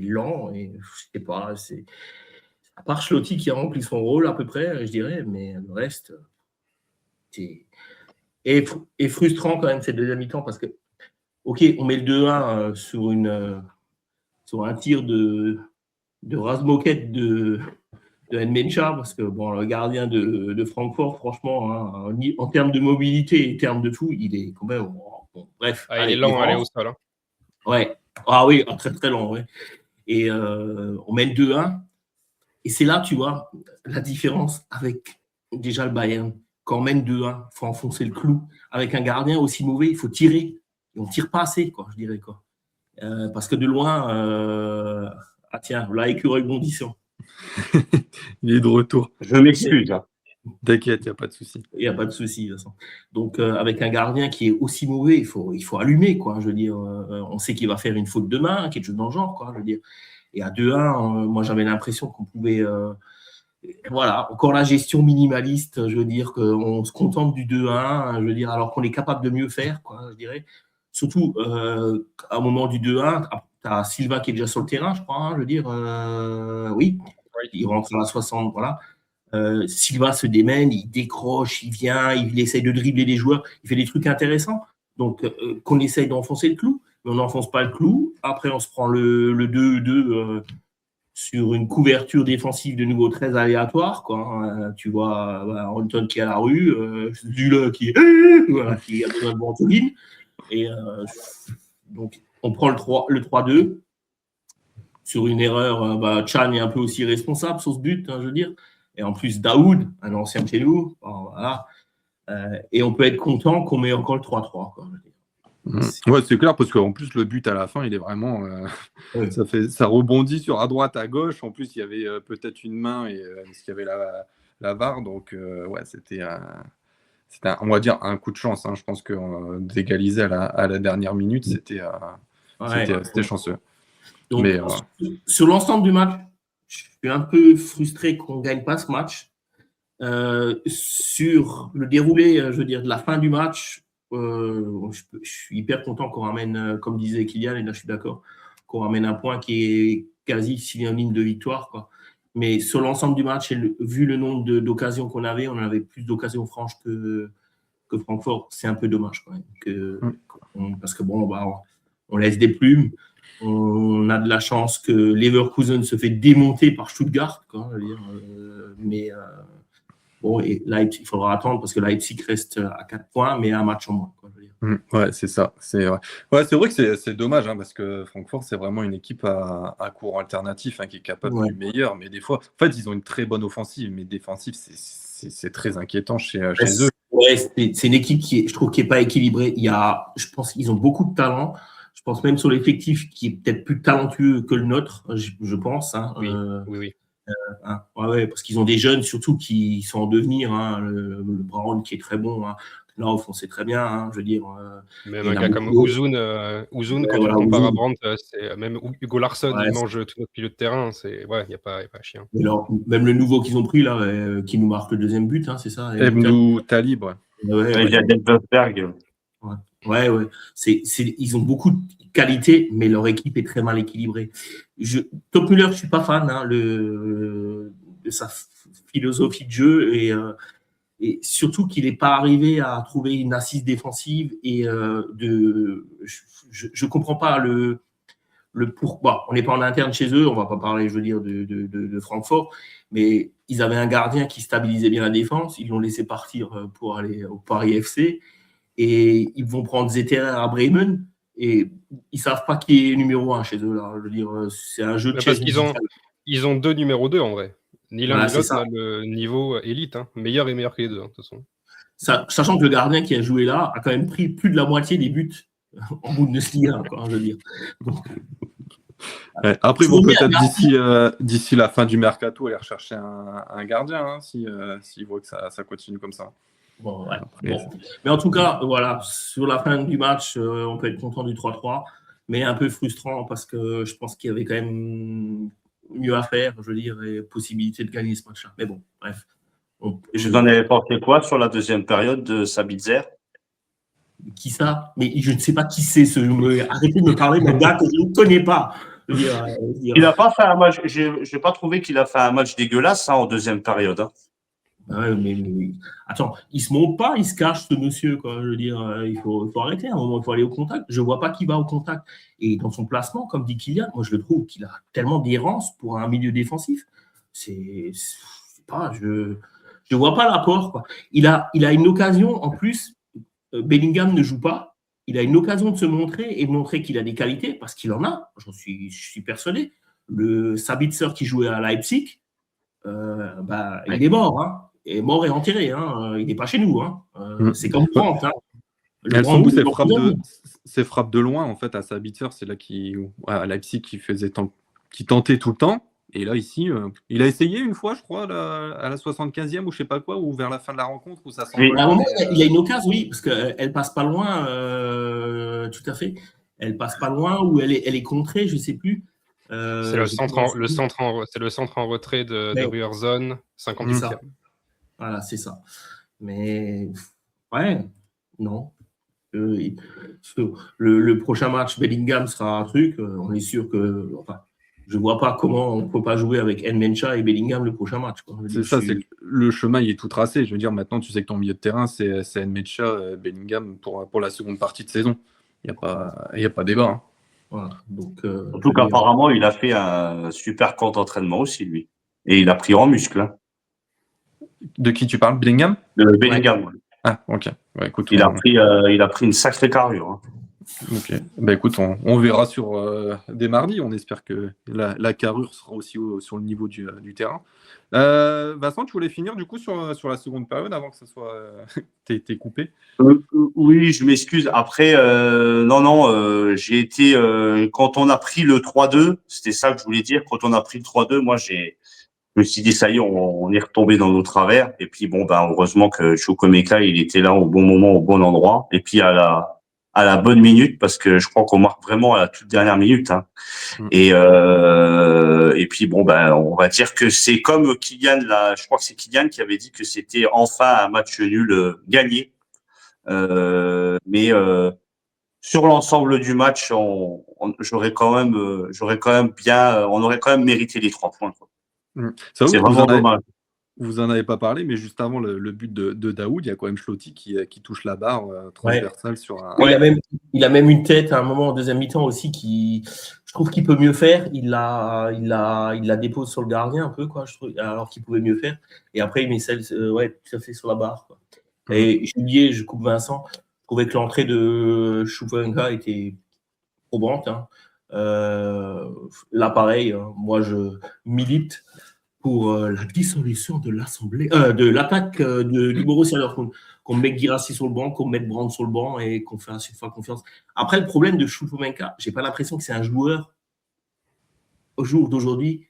lent, et je sais pas, à part Schlotti qui a rempli son rôle à peu près, je dirais, mais le reste, c'est et frustrant quand même cette deuxième mi-temps parce que, ok, on met le 2-1 sur un tir de Razmoket de Nmecha, parce que bon, le gardien de Francfort, franchement, hein, en termes de mobilité et en termes de tout, il est quand même. Bon, bref. Ah, il est lent à aller au sol. Hein. Ouais. Ah oui, très très lent, ouais. Et on mène 2-1. Et c'est là, tu vois, la différence avec déjà le Bayern. Quand on mène 2-1, il faut enfoncer le clou. Avec un gardien aussi mauvais, il faut tirer. Et on ne tire pas assez, quoi, je dirais, quoi. Parce que de loin, ah tiens, là, écureuil bondissant. Il est de retour. Je m'excuse. Hein. T'inquiète, il n'y a pas de souci. Il n'y a pas de souci, de toute façon. Donc, avec un gardien qui est aussi mauvais, il faut allumer, quoi. Je veux dire, on sait qu'il va faire une faute de main, quelque chose dans le genre, quoi. Je veux dire. Et à 2-1, moi, j'avais l'impression qu'on pouvait. Voilà, encore la gestion minimaliste, je veux dire, qu'on se contente du 2-1, je veux dire, alors qu'on est capable de mieux faire, quoi, je dirais. Surtout, à un moment du 2-1, tu as Silva qui est déjà sur le terrain, je crois, hein, je veux dire. Oui, il rentre à la 60, voilà. Silva se démène, il décroche, il vient, il essaye de dribbler les joueurs, il fait des trucs intéressants. Donc, qu'on essaye d'enfoncer le clou, mais on n'enfonce pas le clou. Après, on se prend le 2-2 sur une couverture défensive de nouveau très aléatoire. Quoi. Tu vois Anton qui est à la rue, Zule qui a besoin de ventoline. Et donc, on prend le 3-2 sur une erreur. Chan est un peu aussi responsable sur ce but, hein, je veux dire. Et en plus, Daoud, un ancien de chez nous. Bon, voilà. Et on peut être content qu'on met encore le 3-3. Quoi, je veux dire. Ouais, c'est clair, parce qu'en plus, le but à la fin, il est vraiment. Oui. Ça rebondit sur à droite, à gauche. En plus, il y avait peut-être une main parce qu'il y avait la VAR. Donc, ouais, c'était, on va dire, un coup de chance. Hein. Je pense que d'égaliser à la dernière minute, c'était chanceux. Donc, mais, sur l'ensemble du match, je suis un peu frustré qu'on ne gagne pas ce match. Sur le déroulé, je veux dire, de la fin du match, je suis hyper content qu'on ramène, comme disait Kylian, et là je suis d'accord, qu'on ramène un point qui est quasi synonyme de victoire. Quoi. Mais sur l'ensemble du match, vu le nombre d'occasions qu'on avait, on avait plus d'occasions franches que Francfort. C'est un peu dommage quand même. Parce que bon, on laisse des plumes. On a de la chance que Leverkusen se fait démonter par Stuttgart. Quoi, je veux dire, mais bon, et Leipzig, il faudra attendre parce que Leipzig reste à 4 points, mais un match en moins. Quoi, je veux dire. Ouais, c'est ça. C'est vrai que c'est dommage parce que Francfort, c'est vraiment une équipe à cours alternatif qui est capable du meilleur. Mais des fois, en fait, ils ont une très bonne offensive, mais défensive, c'est très inquiétant chez eux. Ouais, c'est une équipe je trouve, qui n'est pas équilibrée. Je pense qu'ils ont beaucoup de talent. Je pense même sur l'effectif qui est peut-être plus talentueux que le nôtre, je pense. Hein. Oui. Ouais, parce qu'ils ont des jeunes surtout qui sont en devenir. Hein. Le Brown qui est très bon. Hein. Là, on sait très bien. Hein, je veux dire. Même un gars comme Uzun, quand on compare à Brandt, c'est même Hugo Larsson, il mange tout notre milieu de terrain. Il n'y a pas à chier. Alors, même le nouveau qu'ils ont pris là, qui nous marque le deuxième but, hein, c'est ça. Emnou Talib. Il y a Delberg. Ouais. Ils ont beaucoup de qualité, mais leur équipe est très mal équilibrée. Topmüller, je ne suis pas fan de sa philosophie de jeu et surtout qu'il n'est pas arrivé à trouver une assise défensive et je ne comprends pas le pourquoi. On n'est pas en interne chez eux, on ne va pas parler, je veux dire, de Francfort, mais ils avaient un gardien qui stabilisait bien la défense, ils l'ont laissé partir pour aller au Paris FC. Et ils vont prendre Zetterer à Bremen et ils ne savent pas qui est numéro 1 chez eux. Là. Je veux dire, c'est un jeu de parce qu'ils ont 2 numéros 2 en vrai. Ni l'un ni l'autre n'a le niveau élite. Hein. Meilleur et meilleur que les deux, de toute façon. Sachant que le gardien qui a joué là a quand même pris plus de la moitié des buts en Bundesliga, quoi, je veux dire. Donc, ouais. Après, bon, peut-être d'ici la fin du mercato, aller rechercher un gardien s'ils voient que ça continue comme ça. Bon, ouais. Mais en tout cas, voilà, sur la fin du match, on peut être content du 3-3, mais un peu frustrant parce que je pense qu'il y avait quand même mieux à faire, je veux dire, et possibilité de gagner ce match-là. Mais bon, bref. Vous en avez pensé quoi sur la deuxième période de Sabitzer? Qui ça? Mais je ne sais pas qui c'est. Arrêtez de me parler d'un gars que je ne connais pas. Il n'a pas fait un match. J'ai pas trouvé qu'il a fait un match dégueulasse en deuxième période. Hein. Ouais, mais attends, il se monte pas, il se cache ce monsieur, quoi. Je veux dire, il faut arrêter. À un moment, il faut aller au contact. Je vois pas qui va au contact. Et dans son placement, comme dit Kylian, moi je le trouve qu'il a tellement d'errance pour un milieu défensif. Je vois pas l'apport, quoi. Il a une occasion en plus. Bellingham ne joue pas. Il a une occasion de se montrer et de montrer qu'il a des qualités parce qu'il en a. Je suis persuadé. Le Sabitzer qui jouait à Leipzig, il est mort, hein. Et mort et enterré, hein. Il n'est pas chez nous, hein. C'est comme Brandt, hein. Elles sont où ces frappes de loin en fait à Sabitzer, c'est là à Leipzig qui tentait tout le temps. Et là ici, il a essayé une fois, je crois, à la 75e ou je sais pas quoi, ou vers la fin de la rencontre où ça s'envole. À un moment, il a une occasion, oui, parce qu'elle passe pas loin, tout à fait. Elle passe pas loin ou elle est contrée, je sais plus. C'est le centre en retrait de Ruerzon, 58e. Voilà, c'est ça. Mais ouais, non. Le prochain match, Bellingham sera un truc. On est sûr que. Enfin, je ne vois pas comment on ne peut pas jouer avec Nmecha et Bellingham le prochain match. C'est le chemin il est tout tracé. Je veux dire, maintenant, tu sais que ton milieu de terrain, c'est Nmecha, Bellingham pour la seconde partie de saison. Il n'y a pas débat. Hein. Voilà. Donc, surtout qu'apparemment, il a fait un super camp d'entraînement aussi, lui. Et il a pris en muscle. Hein. De qui tu parles, Bellingham? De Bellingham. Ouais. Ah, ok. Ouais, écoute, il a pris une sacrée carrure. Hein. Ok. Écoute, on verra dès mardi. On espère que la carrure sera aussi sur le niveau du terrain. Vincent, tu voulais finir du coup sur la seconde période avant que ça soit t'es coupé. Oui, je m'excuse. Après, j'ai été quand on a pris le 3-2, c'était ça que je voulais dire. Quand on a pris le 3-2, moi je me suis dit ça y est, on est retombé dans nos travers. Et puis heureusement que Chukwuemeka, il était là au bon moment, au bon endroit. Et puis à la bonne minute, parce que je crois qu'on marque vraiment à la toute dernière minute. Hein. Et puis on va dire que c'est comme Kylian, je crois que c'est Kylian qui avait dit que c'était enfin un match nul gagné. Mais sur l'ensemble du match, on aurait quand même mérité les 3 points. Quoi. C'est vraiment dommage. Vous en avez pas parlé, mais juste avant le but de Daoud, il y a quand même Schlotti qui touche la barre transversale sur un. Il a même une tête à un moment en deuxième mi-temps aussi qui, je trouve qu'il peut mieux faire. Il la dépose sur le gardien un peu, quoi, je trouve, alors qu'il pouvait mieux faire. Et après, il met celle, tout à fait sur la barre. Quoi. Et je coupe Vincent. Je trouvais que l'entrée de Chukwuemeka était probante. Hein. Là, pareil, hein, moi, je milite pour la dissolution de l'assemblée, de l'attaque du Borussia Dortmund, qu'on mette Guirassy sur le banc, qu'on mette Brandt sur le banc et qu'on fait à chaque fois confiance. Après, le problème de Chukwuemeka, j'ai pas l'impression que c'est un joueur au jour d'aujourd'hui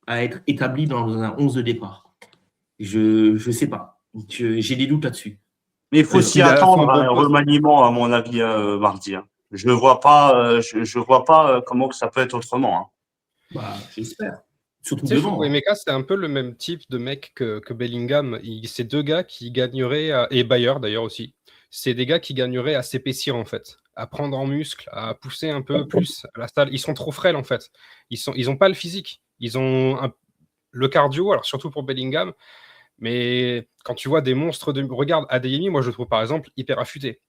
à être établi dans un 11 de départ. Je sais pas. J'ai des doutes là-dessus. Mais il faut s'y attendre à un remaniement, à mon avis, mardi. Hein. Je ne vois pas, comment que ça peut être autrement. Hein. J'espère. Chukwuemeka, c'est un peu le même type de mec que Bellingham. C'est deux gars qui gagneraient, et Bayer d'ailleurs aussi. C'est des gars qui gagneraient à s'épaissir en fait, à prendre en muscle, à pousser un peu plus à la salle. Ils sont trop frêles en fait. Ils ont pas le physique. Ils ont le cardio, alors surtout pour Bellingham. Mais quand tu vois des monstres regarde Adeyemi, moi je le trouve par exemple hyper affûté.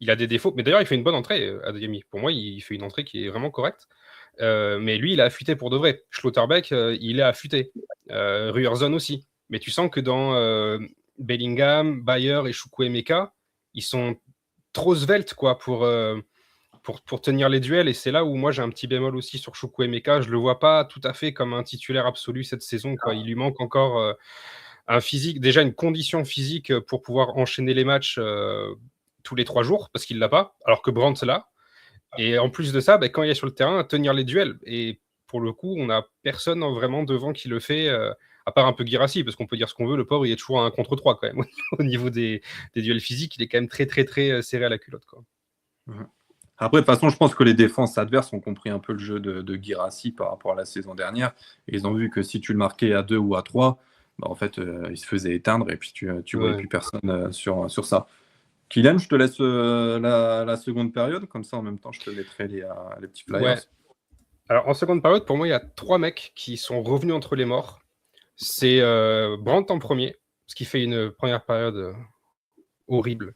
Il a des défauts, mais d'ailleurs il fait une bonne entrée, Adeyemi. Pour moi, il fait une entrée qui est vraiment correcte. Mais lui, il a affûté pour de vrai. Schlotterbeck, il est affûté. Ruerzon aussi. Mais tu sens que dans Bellingham, Bayer et Chukwuemeka, ils sont trop sveltes quoi, pour tenir les duels. Et c'est là où moi, j'ai un petit bémol aussi sur Chukwuemeka. Je ne le vois pas tout à fait comme un titulaire absolu cette saison. Quoi. Il lui manque encore un physique, déjà une condition physique pour pouvoir enchaîner les matchs tous les 3 jours, parce qu'il ne l'a pas, alors que Brandt l'a. Et en plus de ça, quand il est sur le terrain, à tenir les duels. Et pour le coup, on n'a personne vraiment devant qui le fait, à part un peu Guirassy, parce qu'on peut dire ce qu'on veut, le pauvre, il est toujours à 1 contre 3 quand même. Au niveau des duels physiques, il est quand même très, très, très serré à la culotte. Quoi. Après, de toute façon, je pense que les défenses adverses ont compris un peu le jeu de Guirassy par rapport à la saison dernière. Et ils ont vu que si tu le marquais à 2 ou à 3, en fait, il se faisait éteindre et puis tu voyais plus personne sur ça. Kylian, je te laisse la seconde période, comme ça en même temps je te mettrai les petits flyers. Ouais. Alors en seconde période, pour moi, il y a 3 mecs qui sont revenus entre les morts. C'est Brandt en premier, ce qui fait une première période horrible.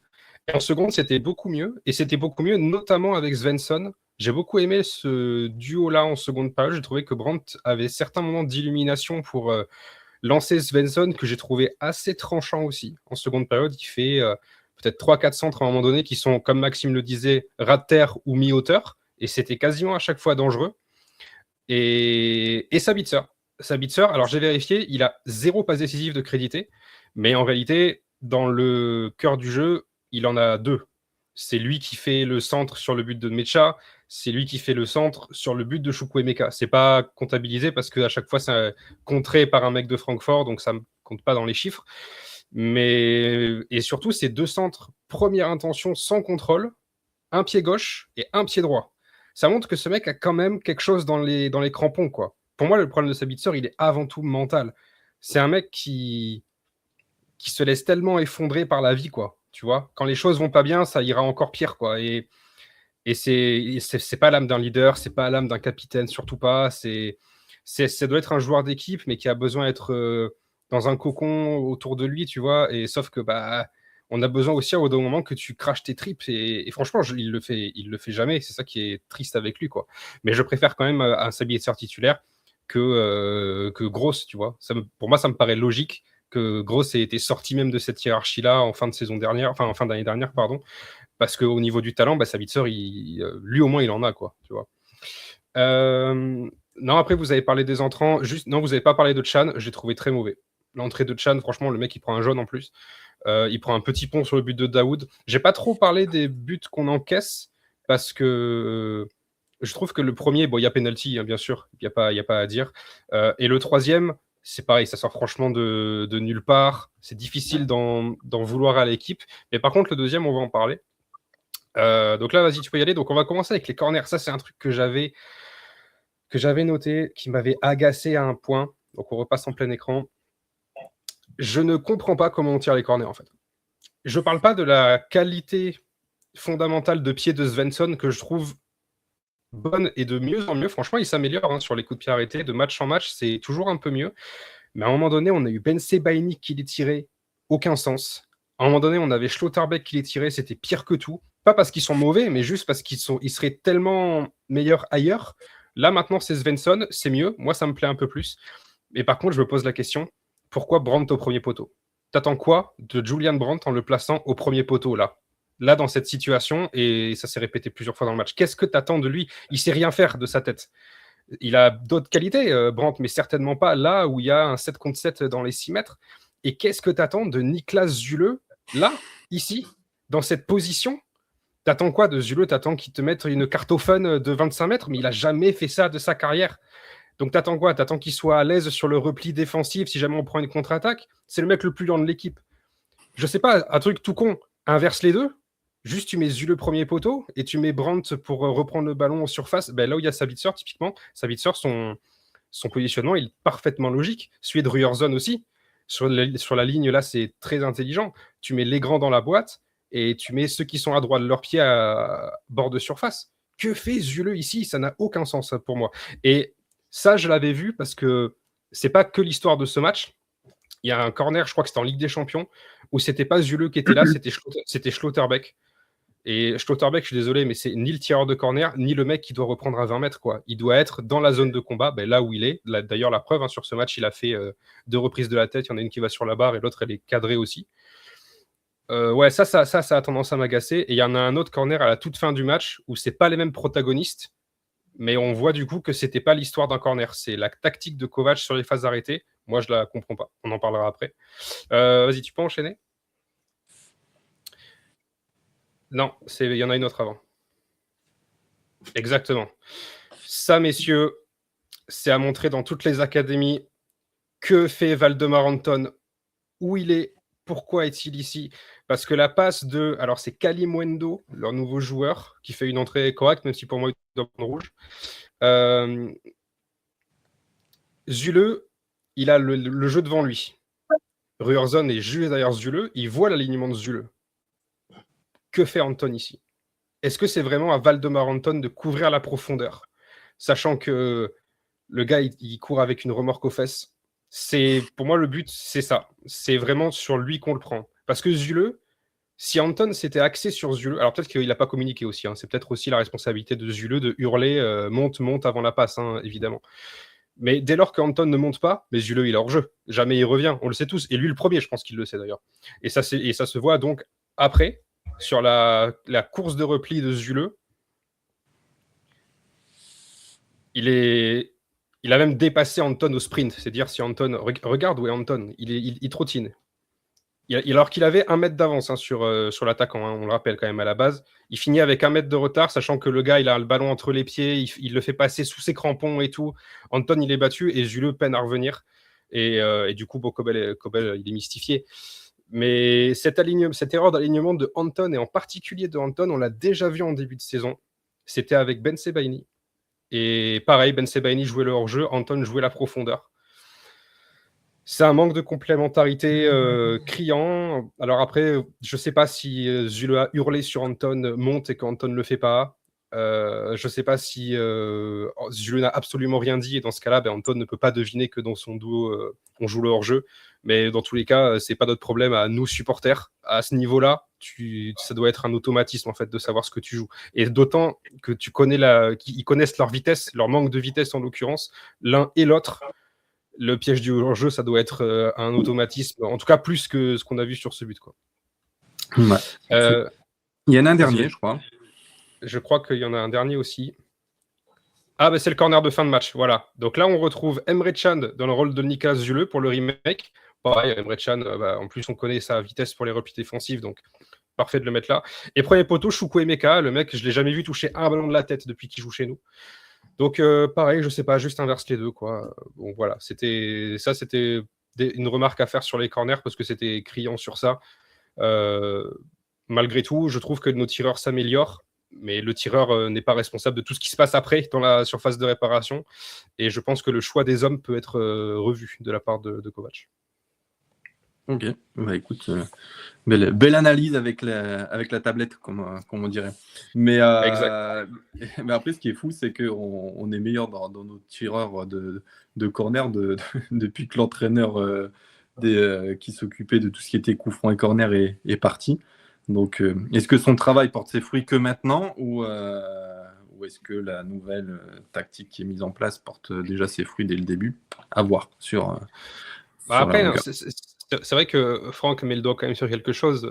Et en seconde, c'était beaucoup mieux. Et c'était beaucoup mieux, notamment avec Svensson. J'ai beaucoup aimé ce duo-là en seconde période. J'ai trouvé que Brandt avait certains moments d'illumination pour lancer Svensson, que j'ai trouvé assez tranchant aussi. En seconde période, il fait peut-être 3-4 centres à un moment donné qui sont, comme Maxime le disait, ras de terre ou mi-hauteur. Et c'était quasiment à chaque fois dangereux. Et Sabitzer. Sabitzer, alors j'ai vérifié, il a 0 passe décisive de crédité. Mais en réalité, dans le cœur du jeu, il en a 2. C'est lui qui fait le centre sur le but de Mecha, c'est lui qui fait le centre sur le but de Chukwuemeka. C'est pas comptabilisé parce qu'à chaque fois, c'est contré par un mec de Francfort, donc ça ne compte pas dans les chiffres. Et surtout, c'est 2 centres, première intention, sans contrôle, un pied gauche et un pied droit. Ça montre que ce mec a quand même quelque chose dans les crampons, quoi. Pour moi, le problème de Sabitzer, il est avant tout mental. C'est un mec qui se laisse tellement effondrer par la vie, quoi. Tu vois, quand les choses vont pas bien, ça ira encore pire, quoi. Et c'est pas l'âme d'un leader, c'est pas l'âme d'un capitaine, surtout pas. Ça doit être un joueur d'équipe, mais qui a besoin d'être dans un cocon autour de lui, tu vois. Et sauf que on a besoin aussi au moment que tu craches tes tripes. Et franchement, il le fait jamais. C'est ça qui est triste avec lui, quoi. Mais je préfère quand même un Sabitzer titulaire que Gross, tu vois. Pour moi, ça me paraît logique que Gross ait été sorti même de cette hiérarchie-là en fin d'année dernière, pardon, parce qu'au niveau du talent, Sabitzer, lui au moins, il en a, quoi, tu vois. Non, après, vous avez parlé des entrants. Non, vous n'avez pas parlé de Chan. J'ai trouvé très mauvais. L'entrée de Chan, franchement, le mec, il prend un jaune en plus. Il prend un petit pont sur le but de Daoud. J'ai pas trop parlé des buts qu'on encaisse parce que je trouve que le premier, il y a penalty, hein, bien sûr, il n'y a pas à dire. Et le troisième, c'est pareil, ça sort franchement de nulle part. C'est difficile d'en vouloir à l'équipe. Mais par contre, le deuxième, on va en parler. Donc là, vas-y, tu peux y aller. Donc on va commencer avec les corners. Ça, c'est un truc que j'avais noté, qui m'avait agacé à un point. Donc on repasse en plein écran. Je ne comprends pas comment on tire les corners, en fait. Je parle pas de la qualité fondamentale de pied de Svensson, que je trouve bonne et de mieux en mieux. Franchement, il s'améliore sur les coups de pied arrêtés. De match en match, c'est toujours un peu mieux. Mais à un moment donné, on a eu Ben Sebaini qui les tirait, aucun sens. À un moment donné, on avait Schlotterbeck qui les tirait, c'était pire que tout. Pas parce qu'ils sont mauvais, mais juste parce qu'ils seraient tellement meilleurs ailleurs. Là, maintenant, c'est Svensson, c'est mieux. Moi, ça me plaît un peu plus. Mais par contre, je me pose la question, pourquoi Brandt au premier poteau? T'attends quoi de Julian Brandt en le plaçant au premier poteau, là, dans cette situation, et ça s'est répété plusieurs fois dans le match. Qu'est-ce que t'attends de lui? Il sait rien faire de sa tête. Il a d'autres qualités, Brandt, mais certainement pas là où il y a un 7 contre 7 dans les 6 mètres. Et qu'est-ce que t'attends de Niklas Zule, là, ici, dans cette position? T'attends quoi de Zule? T'attends qu'il te mette une carte au fun de 25 mètres, mais il a jamais fait ça de sa carrière. Donc t'attends quoi? T'attends qu'il soit à l'aise sur le repli défensif si jamais on prend une contre-attaque? C'est le mec le plus lent de l'équipe. Je sais pas, un truc tout con, inverse les deux. Juste, tu mets Zule premier poteau et tu mets Brandt pour reprendre le ballon en surface. Là où il y a Sabitzer, typiquement, Sabitzer, son positionnement il est parfaitement logique. Celui de Ryerson aussi. Sur la ligne, là, c'est très intelligent. Tu mets les grands dans la boîte et tu mets ceux qui sont à droite de leur pied à bord de surface. Que fait Zule ici? Ça n'a aucun sens pour moi. Et ça, je l'avais vu parce que c'est pas que l'histoire de ce match. Il y a un corner, je crois que c'était en Ligue des Champions, où c'était pas Zule qui était là, c'était Schlotterbeck. Et Schlotterbeck, je suis désolé, mais c'est ni le tireur de corner, ni le mec qui doit reprendre à 20 mètres, quoi. Il doit être dans la zone de combat, là où il est. D'ailleurs, la preuve, sur ce match, il a fait 2 reprises de la tête. Il y en a une qui va sur la barre et l'autre, elle est cadrée aussi. Ouais, ça a tendance à m'agacer. Et il y en a un autre corner à la toute fin du match où c'est pas les mêmes protagonistes, mais on voit du coup que c'était pas l'histoire d'un corner. C'est la tactique de Kovac sur les phases arrêtées. Moi, je la comprends pas. On en parlera après. Vas-y, tu peux enchaîner? Non, il y en a une autre avant. Exactement. Ça, messieurs, c'est à montrer dans toutes les académies. Que fait Waldemar Anton? Où il est? Pourquoi est-il ici? Parce que la passe de... Alors, c'est Kalimwendo, leur nouveau joueur, qui fait une entrée correcte, même si pour moi, il doit prendre rouge. Zule, il a le jeu devant lui. Ryerson est juste derrière Zule. Il voit l'alignement de Zule. que fait Anton ici? Est-ce que c'est vraiment à Waldemar Anton de couvrir la profondeur, sachant que le gars, il court avec une remorque aux fesses? Pour moi, le but, c'est ça. C'est vraiment sur lui qu'on le prend. Parce que Zule, si Anton s'était axé sur Zule, alors peut-être qu'il n'a pas communiqué aussi, hein, c'est peut-être aussi la responsabilité de Zule de hurler monte, monte avant la passe, hein, évidemment. Mais dès lors qu'Anton ne monte pas, mais Zule, il est hors jeu. Jamais il revient, on le sait tous. Et lui, le premier, je pense qu'il le sait d'ailleurs. Et ça se voit donc après, sur la course de repli de Zule. Il a même dépassé Anton au sprint. C'est-à-dire si Anton... Regarde où est Anton. Il trottine. Alors qu'il avait 1 mètre d'avance hein, sur l'attaquant, hein, on le rappelle quand même à la base. Il finit avec 1 mètre de retard, sachant que le gars, il a le ballon entre les pieds, il le fait passer sous ses crampons et tout. Anton, il est battu et Zule peine à revenir. Et du coup, Kobel, il est mystifié. Mais cette erreur d'alignement de Anton, et en particulier de Anton, on l'a déjà vu en début de saison. C'était avec Ben Sebaini. Et pareil, Ben Sebaini jouait le hors-jeu, Anton jouait la profondeur. C'est un manque de complémentarité criant. Alors après, je ne sais pas si Zule a hurlé sur Anton, monte et qu'Anton ne le fait pas. Je ne sais pas si Zule n'a absolument rien dit et dans ce cas-là, Anton ne peut pas deviner que dans son dos, on joue le hors-jeu. Mais dans tous les cas, ce n'est pas notre problème à nous supporters. À ce niveau-là, ça doit être un automatisme en fait de savoir ce que tu joues. Et d'autant que qu'ils connaissent leur vitesse, leur manque de vitesse en l'occurrence, l'un et l'autre. Le piège du hors-jeu, ça doit être un automatisme, en tout cas plus que ce qu'on a vu sur ce but, quoi. Ouais. Il y en a un dernier, je crois. Je crois qu'il y en a un dernier aussi. Ah, c'est le corner de fin de match, voilà. Donc là, on retrouve Emre Can dans le rôle de Nicolas Zule pour le remake. Pareil, Emre Can, en plus, on connaît sa vitesse pour les replis défensifs, donc parfait de le mettre là. Et premier poteau, Chukwuemeka, le mec, je ne l'ai jamais vu toucher un ballon de la tête depuis qu'il joue chez nous. Donc, pareil, je sais pas, juste inverse les deux, quoi. Bon, voilà, c'était une remarque à faire sur les corners parce que c'était criant sur ça. Malgré tout, je trouve que nos tireurs s'améliorent, mais le tireur n'est pas responsable de tout ce qui se passe après dans la surface de réparation. Et je pense que le choix des hommes peut être revu de la part de Kovac. Ok, écoute, belle analyse avec la tablette, comme on dirait. Mais après, ce qui est fou, c'est qu'on est meilleur dans nos tireurs de corner depuis que l'entraîneur qui s'occupait de tout ce qui était coup franc et corner est parti. Donc, est-ce que son travail porte ses fruits que maintenant ou est-ce que la nouvelle tactique qui est mise en place porte déjà ses fruits dès le début? À voir sur après, c'est vrai que Franck met le doigt quand même sur quelque chose.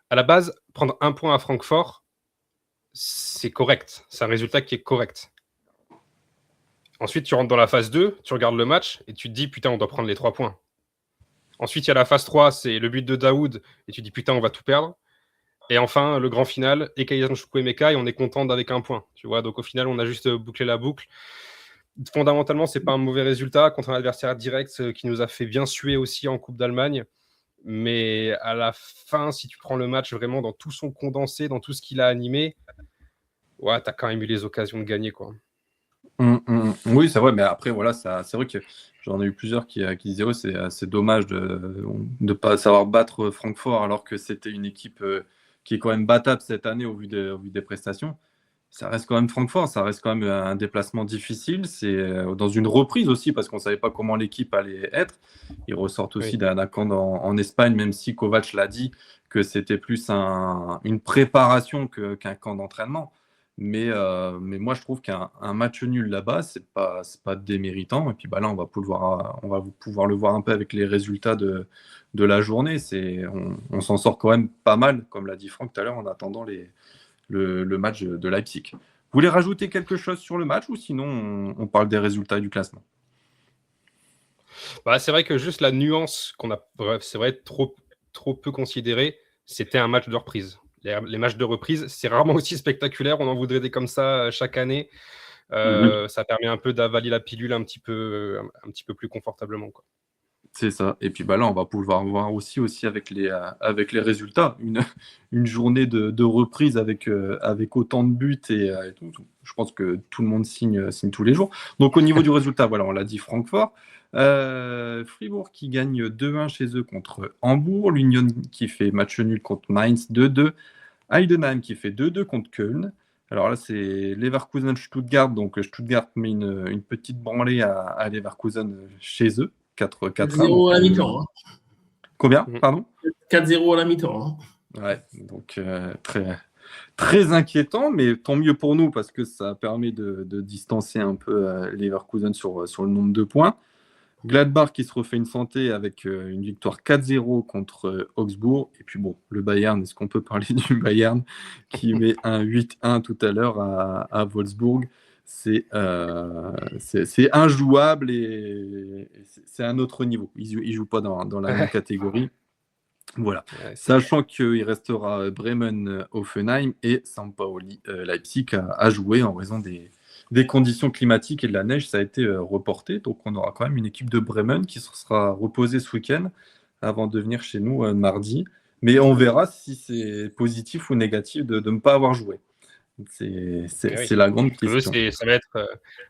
À la base, prendre 1 point à Francfort, c'est correct. C'est un résultat qui est correct. Ensuite, tu rentres dans la phase 2, tu regardes le match et tu te dis, putain, on doit prendre les 3 points. Ensuite, il y a la phase 3, c'est le but de Daoud et tu te dis, putain, on va tout perdre. Et enfin, le grand final, Ekayan Chukwuemeka, et on est content avec 1 point. Tu vois, donc au final, on a juste bouclé la boucle. Fondamentalement, c'est pas un mauvais résultat contre un adversaire direct qui nous a fait bien suer aussi en Coupe d'Allemagne. Mais à la fin, si tu prends le match vraiment dans tout son condensé, dans tout ce qu'il a animé, ouais, t'as quand même eu les occasions de gagner, quoi. Oui, c'est vrai, mais après, voilà, c'est vrai que j'en ai eu plusieurs qui disaient ouais, c'est dommage de ne pas savoir battre Francfort alors que c'était une équipe qui est quand même battable cette année au vu des prestations. Ça reste quand même Francfort, ça reste quand même un déplacement difficile. C'est dans une reprise aussi, parce qu'on ne savait pas comment l'équipe allait être. Ils ressortent aussi d'un camp en Espagne, même si Kovac l'a dit que c'était plus une préparation qu'un camp d'entraînement. Mais moi, je trouve qu'un match nul là-bas, c'est pas déméritant. Et puis là, on va pouvoir le voir un peu avec les résultats de la journée. On s'en sort quand même pas mal, comme l'a dit Franck tout à l'heure, en attendant le match de Leipzig. Vous voulez rajouter quelque chose sur le match ou sinon on parle des résultats du classement? C'est vrai que juste la nuance c'est vrai, trop peu considérée, c'était un match de reprise. Les matchs de reprise, c'est rarement aussi spectaculaire. On en voudrait des comme ça chaque année. Ça permet un peu d'avaler la pilule un petit peu plus confortablement, quoi. C'est ça. Et puis là, on va pouvoir voir aussi avec les résultats. Une journée de reprise avec autant de buts et tout. Je pense que tout le monde signe tous les jours. Donc au niveau du résultat, voilà, on l'a dit, Francfort. Fribourg qui gagne 2-1 chez eux contre Hambourg. L'Union qui fait match nul contre Mainz 2-2. Heidenheim qui fait 2-2 contre Köln. Alors là, c'est Leverkusen-Stuttgart. Donc Stuttgart met une petite branlée à Leverkusen chez eux. 4-1. 0 à la mi-temps. Combien? Pardon? 4-0 à la mi-temps. Ouais, donc très, très inquiétant, mais tant mieux pour nous parce que ça permet de distancer un peu Leverkusen sur le nombre de points. Gladbach qui se refait une santé avec une victoire 4-0 contre Augsbourg. Et puis bon, le Bayern, est-ce qu'on peut parler du Bayern qui met un 8-1 tout à l'heure à Wolfsburg? C'est injouable et c'est un autre niveau. Ils ne jouent pas dans la même catégorie. Voilà. Sachant qu'il restera Bremen, Hoffenheim et Sampaoli Leipzig à jouer en raison des conditions climatiques et de la neige, ça a été reporté. Donc on aura quand même une équipe de Bremen qui se sera reposée ce week-end avant de venir chez nous mardi. Mais on verra si c'est positif ou négatif de ne pas avoir joué. C'est la grande question.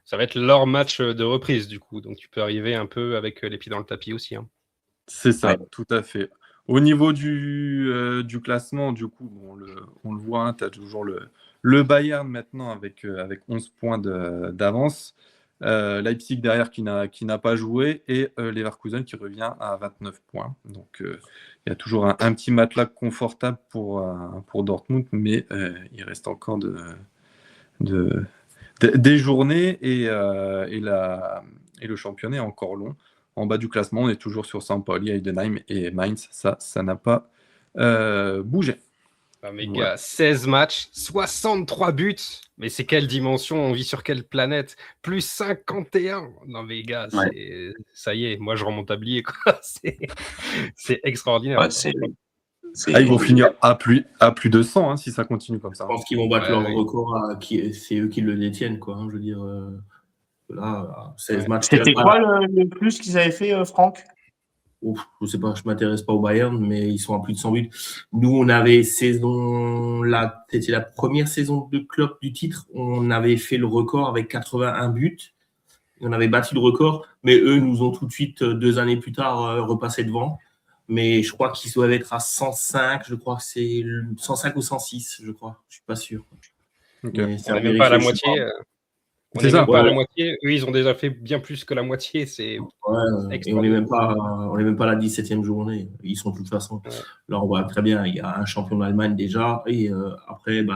Ça va être leur match de reprise du coup. Donc tu peux arriver un peu avec les pieds dans le tapis aussi. Hein. C'est ça, tout à fait. Au niveau du classement, du coup, on le voit, tu as toujours le Bayern maintenant avec 11 points d'avance. Leipzig derrière qui n'a pas joué et Leverkusen qui revient à 29 points. Donc il y a toujours un petit matelas confortable pour Dortmund, mais il reste encore des journées et le championnat est encore long. En bas du classement, on est toujours sur Sampaoli, Heidenheim et Mainz. Ça n'a pas bougé. Ah, mais gars, 16 matchs, 63 buts. Mais c'est quelle dimension? On vit sur quelle planète? Plus 51. Non mais gars, ça y est, moi je remonte à blier. C'est extraordinaire. Ils vont finir à plus de 100 si ça continue comme ça. Je pense qu'ils vont battre leur record. C'est eux qui le détiennent, quoi. Je veux dire... Là, 16 matchs. C'était quoi le plus qu'ils avaient fait, Franck? Je ne sais pas, je ne m'intéresse pas au Bayern, mais ils sont à plus de 100 buts. Nous, on avait c'était la première saison de Klopp du titre, on avait fait le record avec 81 buts. On avait battu le record, mais eux nous ont tout de suite, 2 années plus tard, repassé devant. Mais je crois qu'ils doivent être à 105, je crois que c'est 105 ou 106, je crois. Je ne suis pas sûr. Okay. On n'est même pas à la moitié. On n'est même pas à la moitié. Eux, ils ont déjà fait bien plus que la moitié. C'est et on n'est même pas à la 17e journée. Ils sont de toute façon. Là, on voit très bien. Il y a un champion d'Allemagne déjà. Et après, tu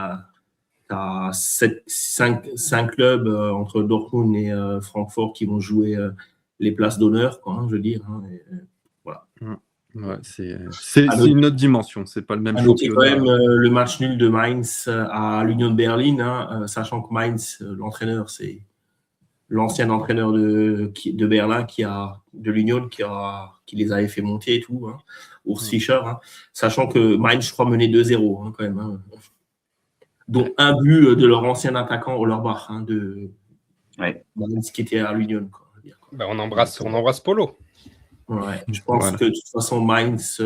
as 5 clubs entre Dortmund et Francfort qui vont jouer les places d'honneur, quoi, je veux dire. Voilà. Ouais, c'est une autre dimension, c'est pas le même championnat. Quand même le match nul de Mainz à l'Union de Berlin, sachant que Mainz, l'entraîneur, c'est l'ancien entraîneur de Berlin de l'Union qui les avait fait monter et tout, Urs Fischer, sachant que Mainz, je crois, menait 2-0 quand même. Dont un but de leur ancien attaquant Hollerbach, de Mainz qui était à l'Union. On embrasse Polo. Ouais, je pense que de toute façon, Mainz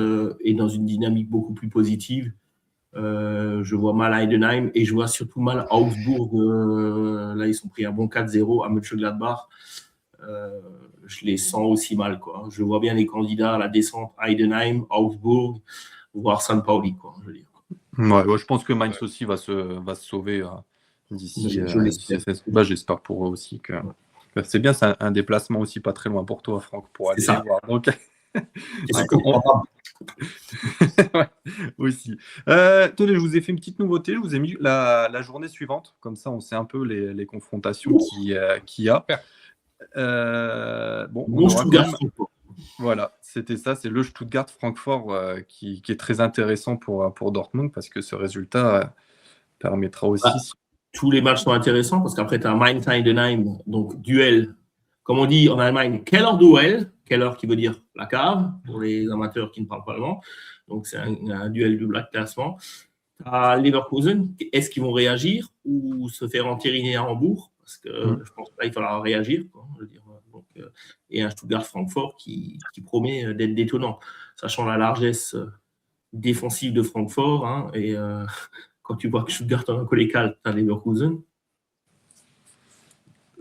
est dans une dynamique beaucoup plus positive. Je vois mal Heidenheim et je vois surtout mal Augsbourg. Là, ils ont pris un bon 4-0 à Mönchengladbach. Je les sens aussi mal, quoi. Je vois bien les candidats à la descente Heidenheim, Augsbourg, voire Sampaoli, quoi. Je veux dire. Je pense que Mainz aussi va se sauver d'ici. J'espère pour eux aussi que. C'est bien, c'est un déplacement aussi pas très loin pour toi, Franck, pour aller les voir. Donc, aussi. Tenez, je vous ai fait une petite nouveauté. Je vous ai mis la journée suivante. Comme ça, on sait un peu les confrontations qu'il y a. Voilà, c'était ça. C'est le Stuttgart-Francfort qui est très intéressant pour Dortmund parce que ce résultat permettra aussi... Tous les matchs sont intéressants parce qu'après, tu as Mainz-Heidenheim, donc duel. Comme on dit en Allemagne, Keller-Duel. Keller qui veut dire la cave, pour les amateurs qui ne parlent pas allemand. Donc, c'est un duel de black classement. Tu as Leverkusen. Est-ce qu'ils vont réagir ou se faire entériner à Hambourg? Parce que je pense que là, il faudra réagir, quoi, je veux dire. Donc, et un Stuttgart-Francfort qui promet d'être détonnant, sachant la largesse défensive de Francfort. Et quand tu vois que Stuttgart en a collé 4 à Leverkusen.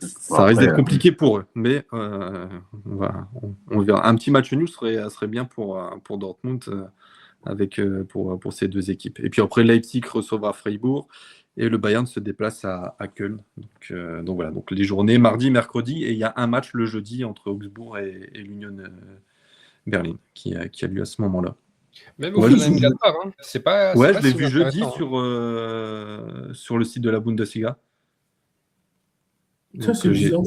Ça risque d'être compliqué pour eux, mais on verra. Un petit match nul serait bien pour Dortmund pour ces deux équipes. Et puis après, Leipzig recevra Freiburg et le Bayern se déplace à Köln. Donc voilà, donc les journées mardi, mercredi, et il y a un match le jeudi entre Augsbourg et l'Union Berlin qui a lieu à ce moment-là. Même au Offenheim Gladbach, hein. C'est pas je l'ai si vu jeudi intéressant, sur le site de la Bundesliga. Ça, c'est bizarre.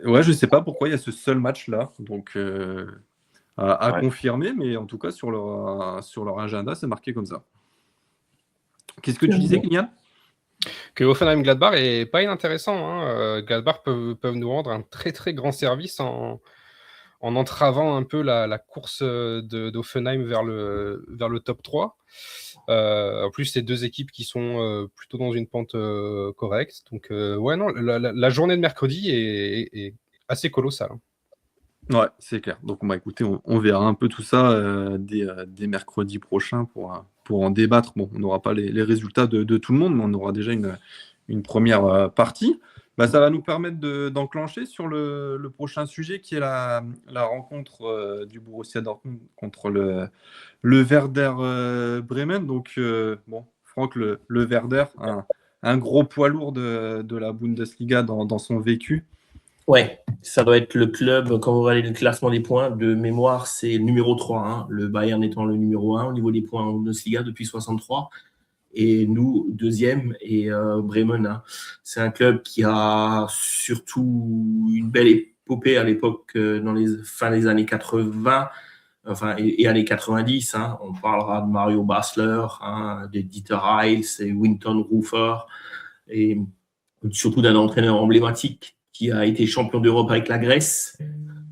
Je sais pas pourquoi il y a ce seul match-là. Donc à confirmer, mais en tout cas sur leur agenda, c'est marqué comme ça. Qu'est-ce que tu disais, Kylian? Que Offenheim Gladbach est pas inintéressant. Hein. Gladbach peuvent nous rendre un très très grand service en entravant un peu la course d'Offenheim vers le top 3. En plus, c'est deux équipes qui sont plutôt dans une pente correcte. Donc, la journée de mercredi est assez colossale. Ouais, c'est clair. Donc, écoutez, on verra un peu tout ça dès mercredi prochain pour en débattre. Bon, on n'aura pas les résultats de tout le monde, mais on aura déjà une première partie. Ça va nous permettre d'enclencher sur le prochain sujet qui est la rencontre du Borussia Dortmund contre le Werder Bremen. Donc, Franck, le Werder, un gros poids lourd de la Bundesliga dans son vécu. Ouais, ça doit être le club, quand vous regardez le classement des points, de mémoire, c'est le numéro 3, hein, le Bayern étant le numéro 1 au niveau des points en Bundesliga depuis 63. Et nous, deuxième, et Bremen. Hein. C'est un club qui a surtout une belle épopée à l'époque, dans les fins des années 80 et années 90. Hein. On parlera de Mario Basler, hein, de Dieter Reis et Winton Rufer, et surtout d'un entraîneur emblématique qui a été champion d'Europe avec la Grèce,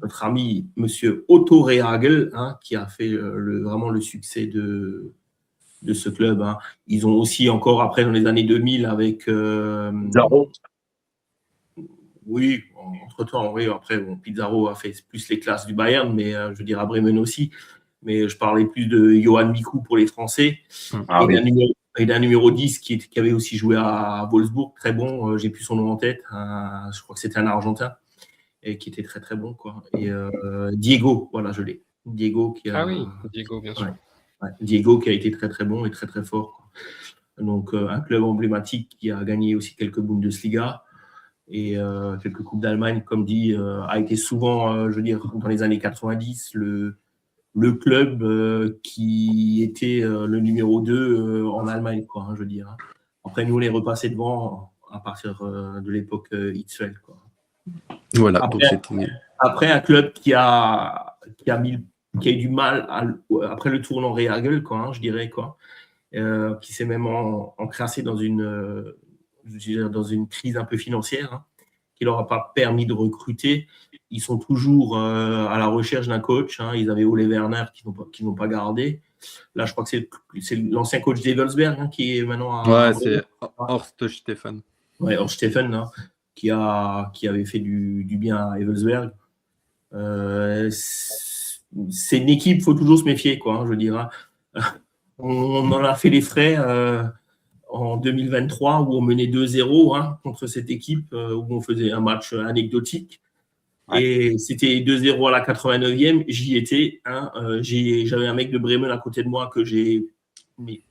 notre ami monsieur Otto Rehhagel, hein, qui a fait vraiment le succès de ce club. Hein. Ils ont aussi encore, après, dans les années 2000, avec... Pizarro. Oui, entre-temps, oui. Après, Pizarro a fait plus les classes du Bayern, mais je veux dire à Bremen aussi. Mais je parlais plus de Johan Mikou pour les Français. Et d'un numéro 10 qui avait aussi joué à Wolfsburg, très bon. J'ai plus son nom en tête. Je crois que c'était un Argentin. Et qui était très, très bon, quoi. Et Diego, voilà, je l'ai. Diego qui a... Ah oui, Diego, bien sûr. Ouais, Diego qui a été très très bon et très très fort. Quoi. Donc un club emblématique qui a gagné aussi quelques Bundesliga et quelques coupes d'Allemagne, comme dit, a été souvent, je veux dire, dans les années 90, le club qui était le numéro 2 en Allemagne, quoi, hein, je veux dire. Hein. Après, nous, on est repassé devant à partir de l'époque Hitzfeld, quoi. Voilà. Après, un club qui a eu du mal après le tournant Rehhagel, quoi, hein, je dirais, quoi, qui s'est même encrassé dans une crise un peu financière, hein, qui leur a pas permis de recruter. Ils sont toujours à la recherche d'un coach. Hein. Ils avaient Ole Werner qui n'ont pas gardé. Là, je crois que c'est l'ancien coach d'Evelsberg, hein, qui est maintenant à... Ouais, c'est Horst Stephan. Ouais, Horst Stephan, hein, qui avait fait du bien à Evelsberg. C'est une équipe, il faut toujours se méfier, quoi, hein, je veux dire. Hein. On en a fait les frais en 2023 où on menait 2-0 hein, contre cette équipe, où on faisait un match anecdotique. Ouais. Et c'était 2-0 à la 89e, j'y étais. Hein, j'avais un mec de Bremen à côté de moi que j'ai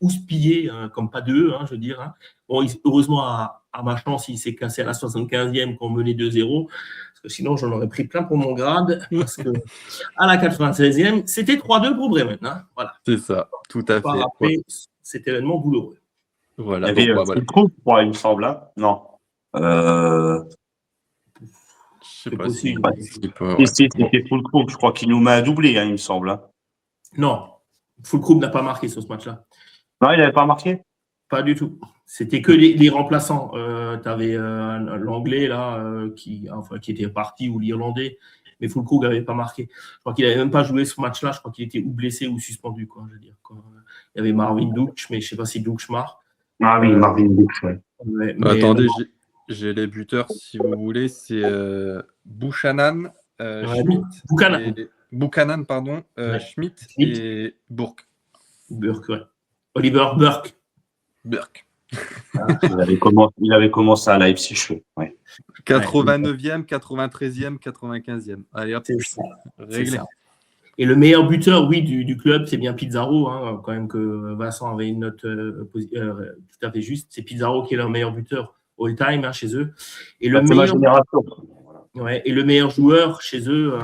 houspillé, hein, comme pas deux, hein, je veux dire. Hein. Bon, heureusement, à ma chance, il s'est cassé à la 75e quand on menait 2-0. Parce que sinon, j'en aurais pris plein pour mon grade. Parce que à la 96e, c'était 3-2 pour Bremen. Hein, voilà. C'est ça, tout à fait. Après, cet événement douloureux. Voilà. Il y avait Fulcrum, il me semble. Hein. Non. Je sais pas si c'était Fulcrum, je crois qu'il nous met un doublé, hein, il me semble. Hein. Non, Fulcrum n'a pas marqué sur ce match-là. Non, il n'avait pas marqué? Pas du tout. C'était que les remplaçants. Tu avais l'anglais là qui était parti ou l'irlandais, mais Fulcrum n'avait pas marqué. Je crois qu'il n'avait même pas joué ce match-là. Je crois qu'il était ou blessé ou suspendu, quoi. Je veux dire, quoi. Il y avait Marvin Duksch, mais je ne sais pas si Duksch marque. Ah oui, Marvin Duksch. Ouais. Attendez, j'ai les buteurs si vous voulez. C'est Buchanan, Schmidt. Buchanan, pardon. Schmidt et Burke. Burke, ouais. Oliver Burke. Burke. Il avait commencé à Leipzig. Ouais. 89e, 93e, 95e. Allez hop, c'est ça. réglé. Et le meilleur buteur, oui, du club, c'est bien Pizarro, hein, quand même que Vincent avait une note tout à fait juste. C'est Pizarro qui est leur meilleur buteur all-time hein, chez eux. Et le C'est ma meilleur, génération. ouais, et le meilleur joueur chez eux,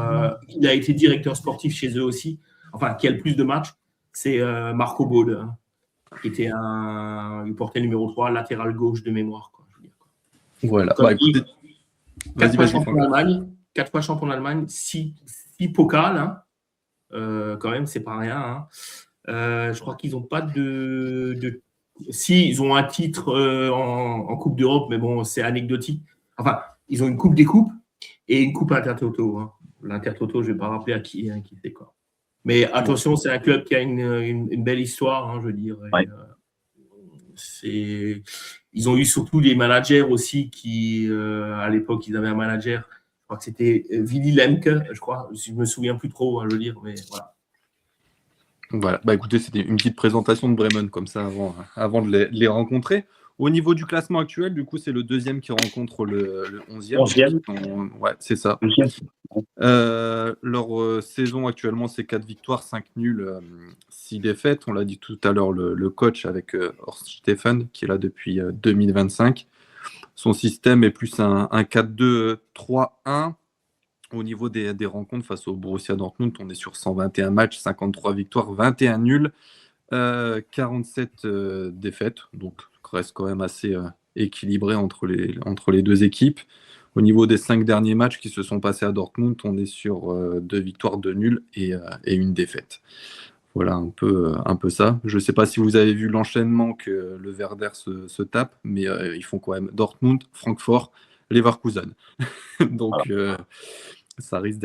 il a été directeur sportif chez eux aussi, enfin, qui a le plus de matchs, c'est Marco Bode, hein, qui était il portait le numéro 3, latéral gauche de mémoire. Quoi, je veux dire, quoi. Voilà. Comme Écoutez, 4 fois vas-y, champion d'Allemagne, 4 fois champion d'Allemagne, 6 pokals, hein. Quand même, c'est pas rien. Hein. Je crois qu'ils n'ont pas Si, ils ont un titre en Coupe d'Europe, mais bon, c'est anecdotique. Enfin, ils ont une Coupe des Coupes et une Coupe Intertoto. Hein. L'Intertoto, je ne vais pas rappeler à qui c'est quoi. Mais attention, c'est un club qui a une belle histoire, hein, je veux dire. Ouais. Ils ont eu surtout des managers aussi qui, à l'époque, ils avaient un manager. Je crois que c'était Willy Lemke, je crois. Je me souviens plus trop, hein, je veux dire, mais voilà. Voilà. Écoutez, c'était une petite présentation de Bremen comme ça avant de les rencontrer. Au niveau du classement actuel, du coup, c'est le deuxième qui rencontre le 11e. 11e. Ouais, c'est ça. 11e. Leur saison actuellement, c'est 4 victoires, 5 nuls, 6 défaites. On l'a dit tout à l'heure, le coach avec Horst Steffen, qui est là depuis 2025. Son système est plus un 4-2-3-1. Au niveau des rencontres face au Borussia Dortmund, on est sur 121 matchs, 53 victoires, 21 nuls, 47 défaites. Donc, reste quand même assez équilibré entre les deux équipes. Au niveau des 5 derniers matchs qui se sont passés à Dortmund, on est sur 2 victoires, 2 nuls et une défaite. Voilà un peu ça. Je ne sais pas si vous avez vu l'enchaînement que le Werder se tape, mais ils font quand même Dortmund, Francfort, Leverkusen. Donc, ça risque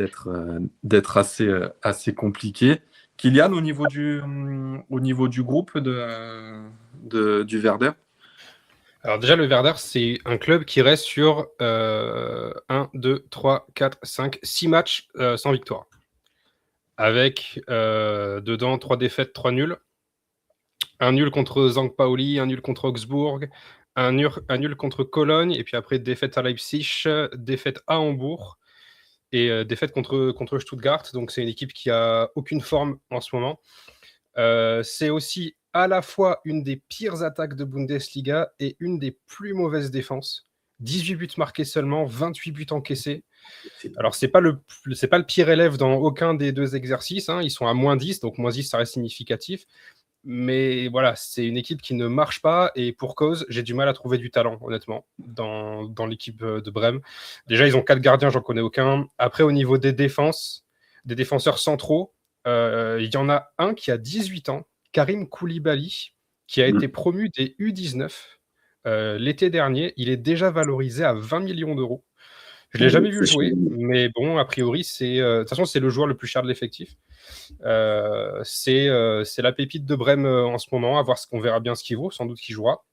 d'être assez compliqué. Kylian, au niveau du groupe du Werder? Alors déjà, le Werder, c'est un club qui reste sur 1, 2, 3, 4, 5, 6 matchs sans victoire. Avec dedans 3 défaites, 3 nuls. Un nul contre St. Pauli, un nul contre Augsbourg, un nul contre Cologne, et puis après défaite à Leipzig, défaite à Hambourg, et défaite contre Stuttgart. Donc c'est une équipe qui a aucune forme en ce moment. C'est aussi à la fois une des pires attaques de Bundesliga et une des plus mauvaises défenses. 18 buts marqués seulement, 28 buts encaissés. Alors, c'est pas le pire élève dans aucun des deux exercices. Hein. Ils sont à moins 10, donc moins 10, ça reste significatif. Mais voilà, c'est une équipe qui ne marche pas, et pour cause, j'ai du mal à trouver du talent, honnêtement, dans l'équipe de Brême. Déjà, ils ont 4 gardiens, j'en connais aucun. Après, au niveau des défenses, des défenseurs centraux, il y en a un qui a 18 ans, Karim Koulibaly, qui a été promu des U19 l'été dernier. Il est déjà valorisé à 20 millions d'euros. Je ne l'ai jamais vu jouer, mais bon, a priori, de toute façon, c'est le joueur le plus cher de l'effectif. C'est la pépite de Brême en ce moment, à voir ce qu'on verra bien ce qu'il vaut, sans doute qu'il jouera.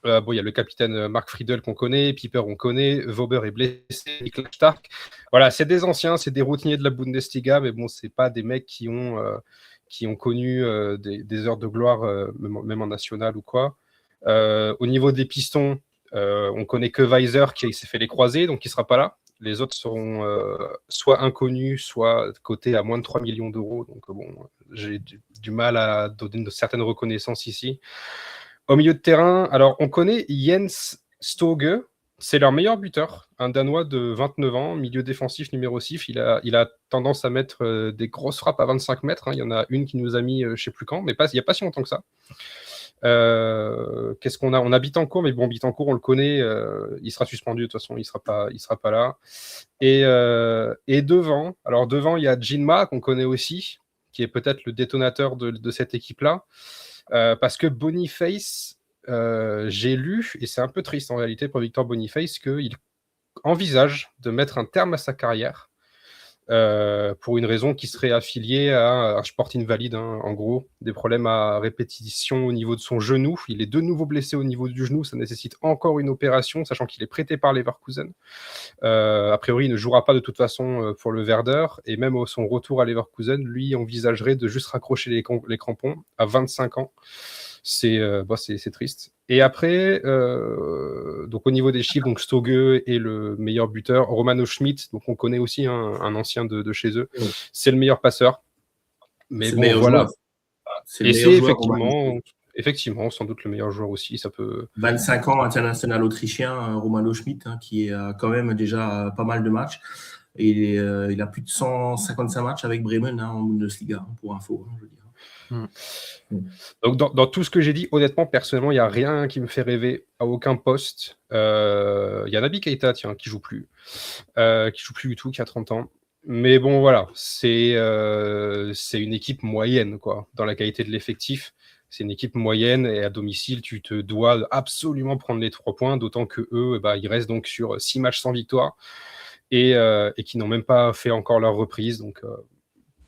Bon, il y a le capitaine Marc Friedel qu'on connaît, Piper on connaît, Vauber est blessé, Niklas Stark. Voilà, c'est des anciens, c'est des routiniers de la Bundesliga, mais bon, c'est pas des mecs qui ont connu des heures de gloire, même en national ou quoi. Au niveau des pistons, on connaît que Weiser qui s'est fait les croisés, donc il sera pas là. Les autres seront soit inconnus, soit cotés à moins de 3 millions d'euros. Donc bon, j'ai du mal à donner une certaine reconnaissance ici. Au milieu de terrain, alors on connaît Jens Stoge, c'est leur meilleur buteur, un Danois de 29 ans, milieu défensif numéro 6. Il a tendance à mettre des grosses frappes à 25 mètres. Hein. Il y en a une qui nous a mis je ne sais plus quand, mais il n'y a pas si longtemps que ça. Qu'est-ce qu'on a? On a Bittencourt, mais bon, Bittencourt, on le connaît, il sera suspendu de toute façon, il sera pas là. Et devant, il y a Jinma, qu'on connaît aussi, qui est peut-être le détonateur de cette équipe-là. Parce que Boniface, j'ai lu, et c'est un peu triste en réalité pour Victor Boniface, qu'il envisage de mettre un terme à sa carrière pour une raison qui serait affiliée à un Sporting valide, hein, en gros, des problèmes à répétition au niveau de son genou. Il est de nouveau blessé au niveau du genou, ça nécessite encore une opération, sachant qu'il est prêté par Leverkusen. A priori, il ne jouera pas de toute façon pour le Werder, et même à son retour à Leverkusen, lui envisagerait de juste raccrocher les crampons à 25 ans. C'est triste. Et après, donc au niveau des chiffres, donc Stoge est le meilleur buteur. Romano Schmidt, donc on connaît aussi un ancien de chez eux, c'est le meilleur passeur. Mais C'est le bon, meilleur voilà. joueur. C'est le Et meilleur c'est joueur romain. effectivement, sans doute le meilleur joueur aussi. Ça peut. 25 ans, international autrichien, Romano Schmidt, qui a quand même déjà pas mal de matchs. Et il a plus de 155 matchs avec Bremen en Bundesliga, pour info, je veux dire. Donc, dans tout ce que j'ai dit, honnêtement, personnellement, il n'y a rien qui me fait rêver à aucun poste. Il y a Naby Keita, tiens, qui joue plus du tout, qui a 30 ans. Mais bon, voilà, c'est une équipe moyenne, quoi, dans la qualité de l'effectif. C'est une équipe moyenne et à domicile, tu te dois absolument prendre les 3 points, d'autant que eux, ils restent donc sur 6 matchs sans victoire et qui n'ont même pas fait encore leur reprise. Donc,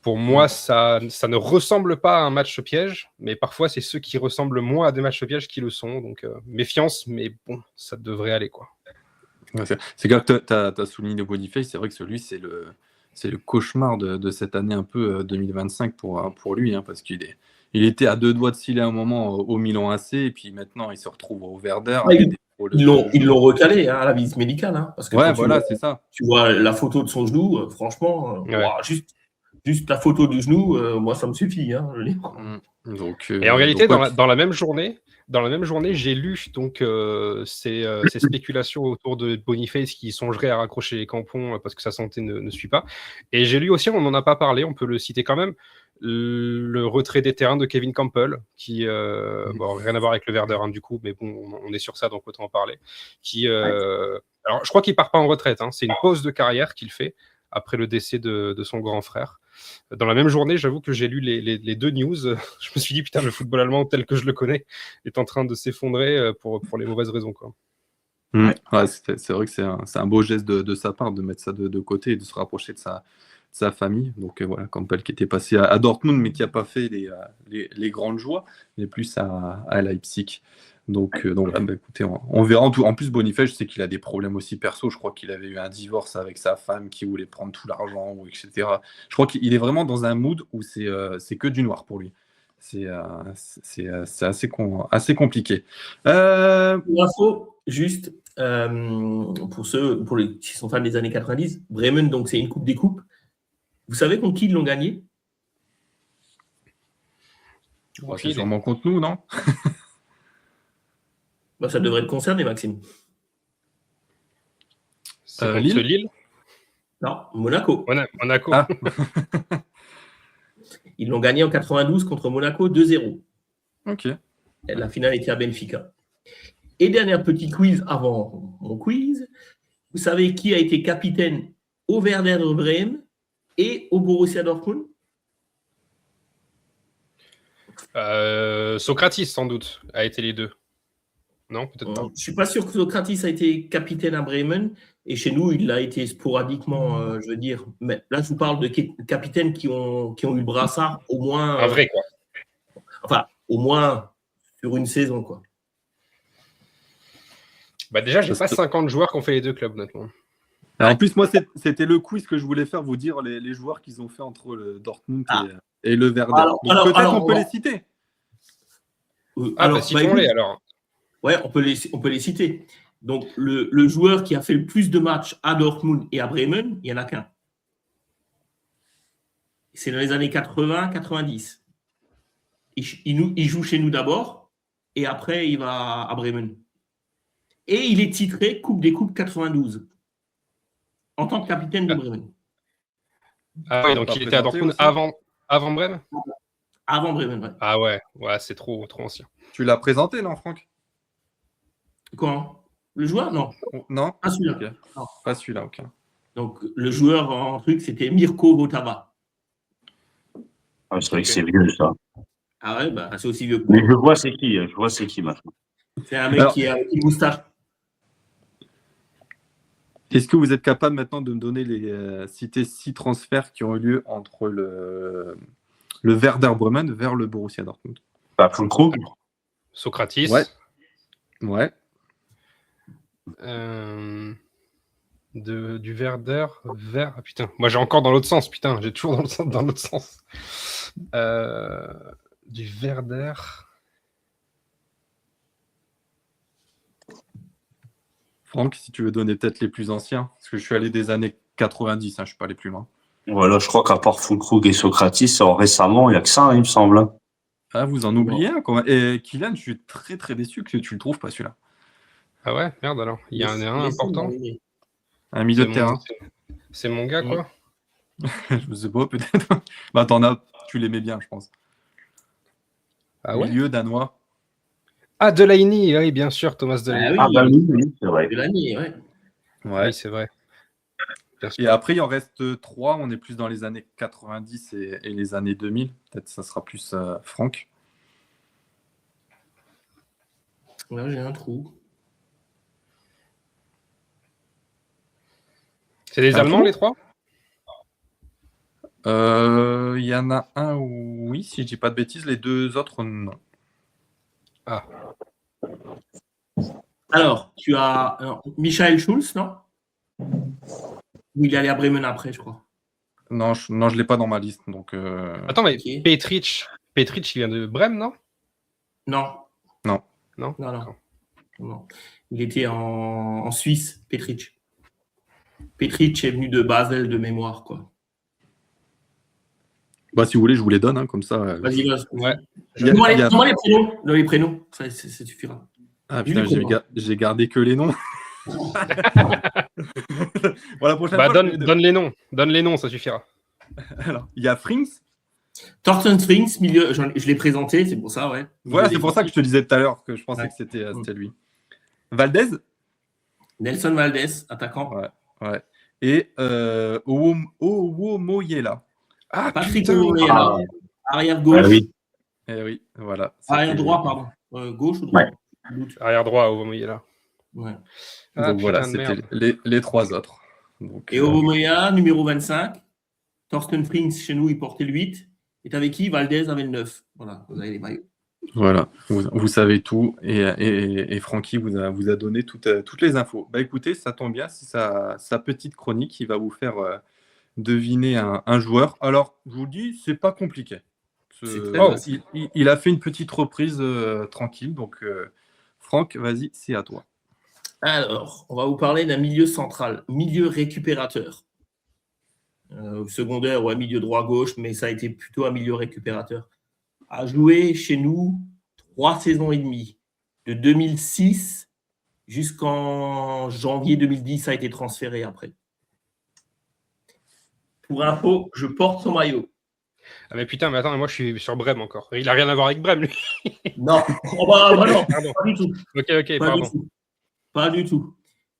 pour moi, ça ne ressemble pas à un match piège, mais parfois, c'est ceux qui ressemblent moins à des matchs pièges qui le sont. Donc, méfiance, mais bon, ça devrait aller, quoi. Ouais, c'est clair que tu as souligné Boniface, c'est vrai que celui, c'est le cauchemar de cette année un peu 2025 pour lui, hein, parce il était à 2 doigts de s'il à un moment au Milan AC, et puis maintenant, il se retrouve au Werder. Ouais, avec des problèmes de Ils genou. l'ont recalé à la visite médicale. Parce que Ouais, quand voilà, c'est ça. tu vois la photo de son genou, franchement, Ouais. ouah, juste la photo du genou, moi, ça me suffit. Je veux dire. Donc, Et en réalité, donc, ouais, dans la même journée, j'ai lu donc ces spéculations autour de Boniface qui songerait à raccrocher les crampons parce que sa santé ne suit pas. Et j'ai lu aussi, on n'en a pas parlé, on peut le citer quand même, le retrait des terrains de Kevin Campbell, qui bon, rien à voir avec le Werder du coup, mais bon, on est sur ça, donc autant en parler. Alors, je crois qu'il part pas en retraite, hein, c'est une pause de carrière qu'il fait après le décès de son grand frère. Dans la même journée, j'avoue que j'ai lu les 2 news. Je me suis dit, putain, le football allemand tel que je le connais est en train de s'effondrer pour les mauvaises raisons, quoi. Ouais, c'est vrai que c'est un beau geste de sa part de mettre ça de côté et de se rapprocher de sa famille. Donc voilà, Campbell qui était passé à Dortmund, mais qui n'a pas fait les grandes joies, mais plus à Leipzig. Donc là, écoutez, on verra. En plus, Boniface, je sais qu'il a des problèmes aussi perso. Je crois qu'il avait eu un divorce avec sa femme qui voulait prendre tout l'argent, etc. Je crois qu'il est vraiment dans un mood où c'est que du noir pour lui. C'est assez compliqué. Pour info, juste pour les qui sont fans des années 90, Bremen, donc c'est une coupe des coupes. Vous savez contre qui ils l'ont gagné? C'est sûrement contre nous, non? Ça devrait te concerner, Maxime. C'est contre Lille? Non, Monaco. Monaco. Ah. Ils l'ont gagné en 92 contre Monaco 2-0. Ok. La finale était à Benfica. Et dernier petit quiz avant mon quiz. Vous savez qui a été capitaine au Werder de Bremen et au Borussia Dortmund? Socrates, sans doute, a été les 2. Non, peut-être pas. Je ne suis pas sûr que Socrates a été capitaine à Bremen. Et chez nous, il l'a été sporadiquement, je veux dire. Mais là, je vous parle de capitaines qui ont eu le brassard au moins. Un vrai, quoi. Enfin, au moins sur une saison, quoi. Déjà, j'ai pas 50 joueurs qui ont fait les 2 clubs, honnêtement. Alors, en plus, moi, c'était le quiz que je voulais faire, vous dire les joueurs qu'ils ont fait entre le Dortmund et le Werder. Peut-être on peut les citer. Citons-les alors. Ouais, on peut les citer. Donc, le joueur qui a fait le plus de matchs à Dortmund et à Bremen, il n'y en a qu'un. C'est dans les années 80-90. Il joue chez nous d'abord et après, il va à Bremen. Et il est titré Coupe des Coupes 92 en tant que capitaine de Bremen. Ah oui, donc il était à Dortmund avant Bremen? Avant Bremen, ouais. Ah ouais, c'est trop ancien. Tu l'as présenté, non, Franck? Quand? Le joueur? Non. Non? Pas celui-là. Okay. Non. Pas celui-là, ok. Donc, le joueur en truc, c'était Mirko Votava. Ah, c'est vrai que c'est vieux, ça. Ah ouais, c'est aussi vieux que moi. Mais je vois c'est qui maintenant. C'est un mec qui a une moustache. Est-ce que vous êtes capable maintenant de me donner citer 6 transferts qui ont eu lieu entre le Werder Bremen vers le Borussia Dortmund? Füllkrug. Socrates. Ouais. Du Werder vers... Ah, putain, moi j'ai encore dans l'autre sens, putain, j'ai toujours dans l'autre sens. Du Werder... Franck, si tu veux donner peut-être les plus anciens, parce que je suis allé des années 90, je ne suis pas allé plus loin. Voilà, je crois qu'à part Füllkrug et Socrates, récemment, il n'y a que ça, il me semble. Ah, vous en oubliez un, quoi. Et Kylian, je suis très très déçu que tu le trouves pas celui-là. Ah ouais, merde alors. Il y a un important. Un milieu C'est de terrain. C'est mon gars, quoi. Je sais pas, peut-être. Bah, tu l'aimais bien, je pense. Ah ouais. Milieu danois. Ah, Delaney, oui, bien sûr, Thomas Delaney. Ah bah oui, c'est vrai. Delaney, ouais. Ouais. Oui, c'est vrai. Bien sûr. Et après, il en reste 3. On est plus dans les années 90 et les années 2000. Peut-être ça sera plus Franck. Là, j'ai un trou. C'est des Un Allemands, trou les 3? Il y en a un, oui, si je dis pas de bêtises. Les 2 autres, non. Ah. Alors, tu as Michael Schulz, non? Ou il est allé à Bremen après, je crois. Non, je l'ai pas dans ma liste. Donc, Attends, mais Ok. Petric, il vient de Brême, non? Non. Non. Non. D'accord. Non. Il était en Suisse, Petric. Petric est venu de Basel de mémoire, quoi. bah, si vous voulez, je vous les donne, hein, comme ça. Vas-y, vas-y. Ouais. Donne-moi les prénoms. Les prénoms, ça suffira. Ah putain, Dis-lui comment. j'ai gardé que les noms. Bon, la prochaine Bah, fois, donne les noms. Donne les noms, ça suffira. Alors, il y a Frings. Thorsten Frings, milieu, je l'ai présenté, c'est pour ça, ouais. Voilà, c'est pour ça que je te disais tout à l'heure que je pensais Ouais. que c'était lui. Valdez. Nelson Valdez, attaquant. Ouais. Et Owomoyela. Ah, Patrick putain. Owomoyela, arrière gauche. Ah oui. Eh oui, voilà. Arrière C'était- droit, pardon. Gauche ou droite? Arrière droit, au moment où il est là. Ouais. Ah, Donc voilà, putain de c'était merde. les 3 autres. Donc, Et Owomoyela, numéro 25. Thorsten Frings, chez nous, il portait le 8. Et avec qui? Valdez avait le 9. Voilà, vous avez les maillots. voilà, vous savez tout. Et Francky vous a donné toutes les infos. Bah écoutez, ça tombe bien, c'est sa petite chronique. Il va vous faire deviner un joueur. Alors, je vous le dis, c'est pas compliqué. C'est très facile. Il a fait une petite reprise tranquille. Donc, Franck, vas-y, c'est à toi. Alors, on va vous parler d'un milieu central, milieu récupérateur. Secondaire ou à milieu droit-gauche, mais ça a été plutôt un milieu récupérateur. A joué chez nous 3 saisons et demie. De 2006 jusqu'en janvier 2010, ça a été transféré après. Pour info, je porte son maillot. Ah, mais putain, mais attends, moi je suis sur Brême encore. Il a rien à voir avec Brême, lui. Non, oh bah, non, Pardon. pas du tout. Ok, pardon. Pas du tout.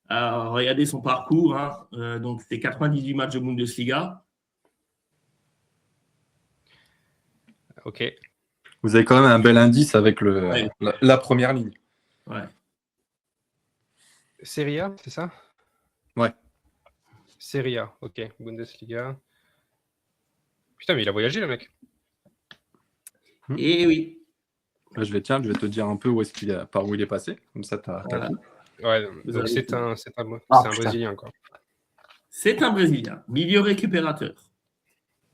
Alors, regardez son parcours. Hein. Donc, c'est 98 matchs de Bundesliga. Ok. Vous avez quand même un bel indice avec Ouais. la première ligne. Ouais. Serie A, c'est ça? Ouais. Serie A, ok. Bundesliga. Putain, mais il a voyagé, le mec. Et oui. Là, je vais te dire un peu par où il est passé. Comme ça, t'as Voilà. tout. Ouais, Vous donc avez c'est tout. un putain. Brésilien, quoi. C'est un Brésilien, milieu récupérateur.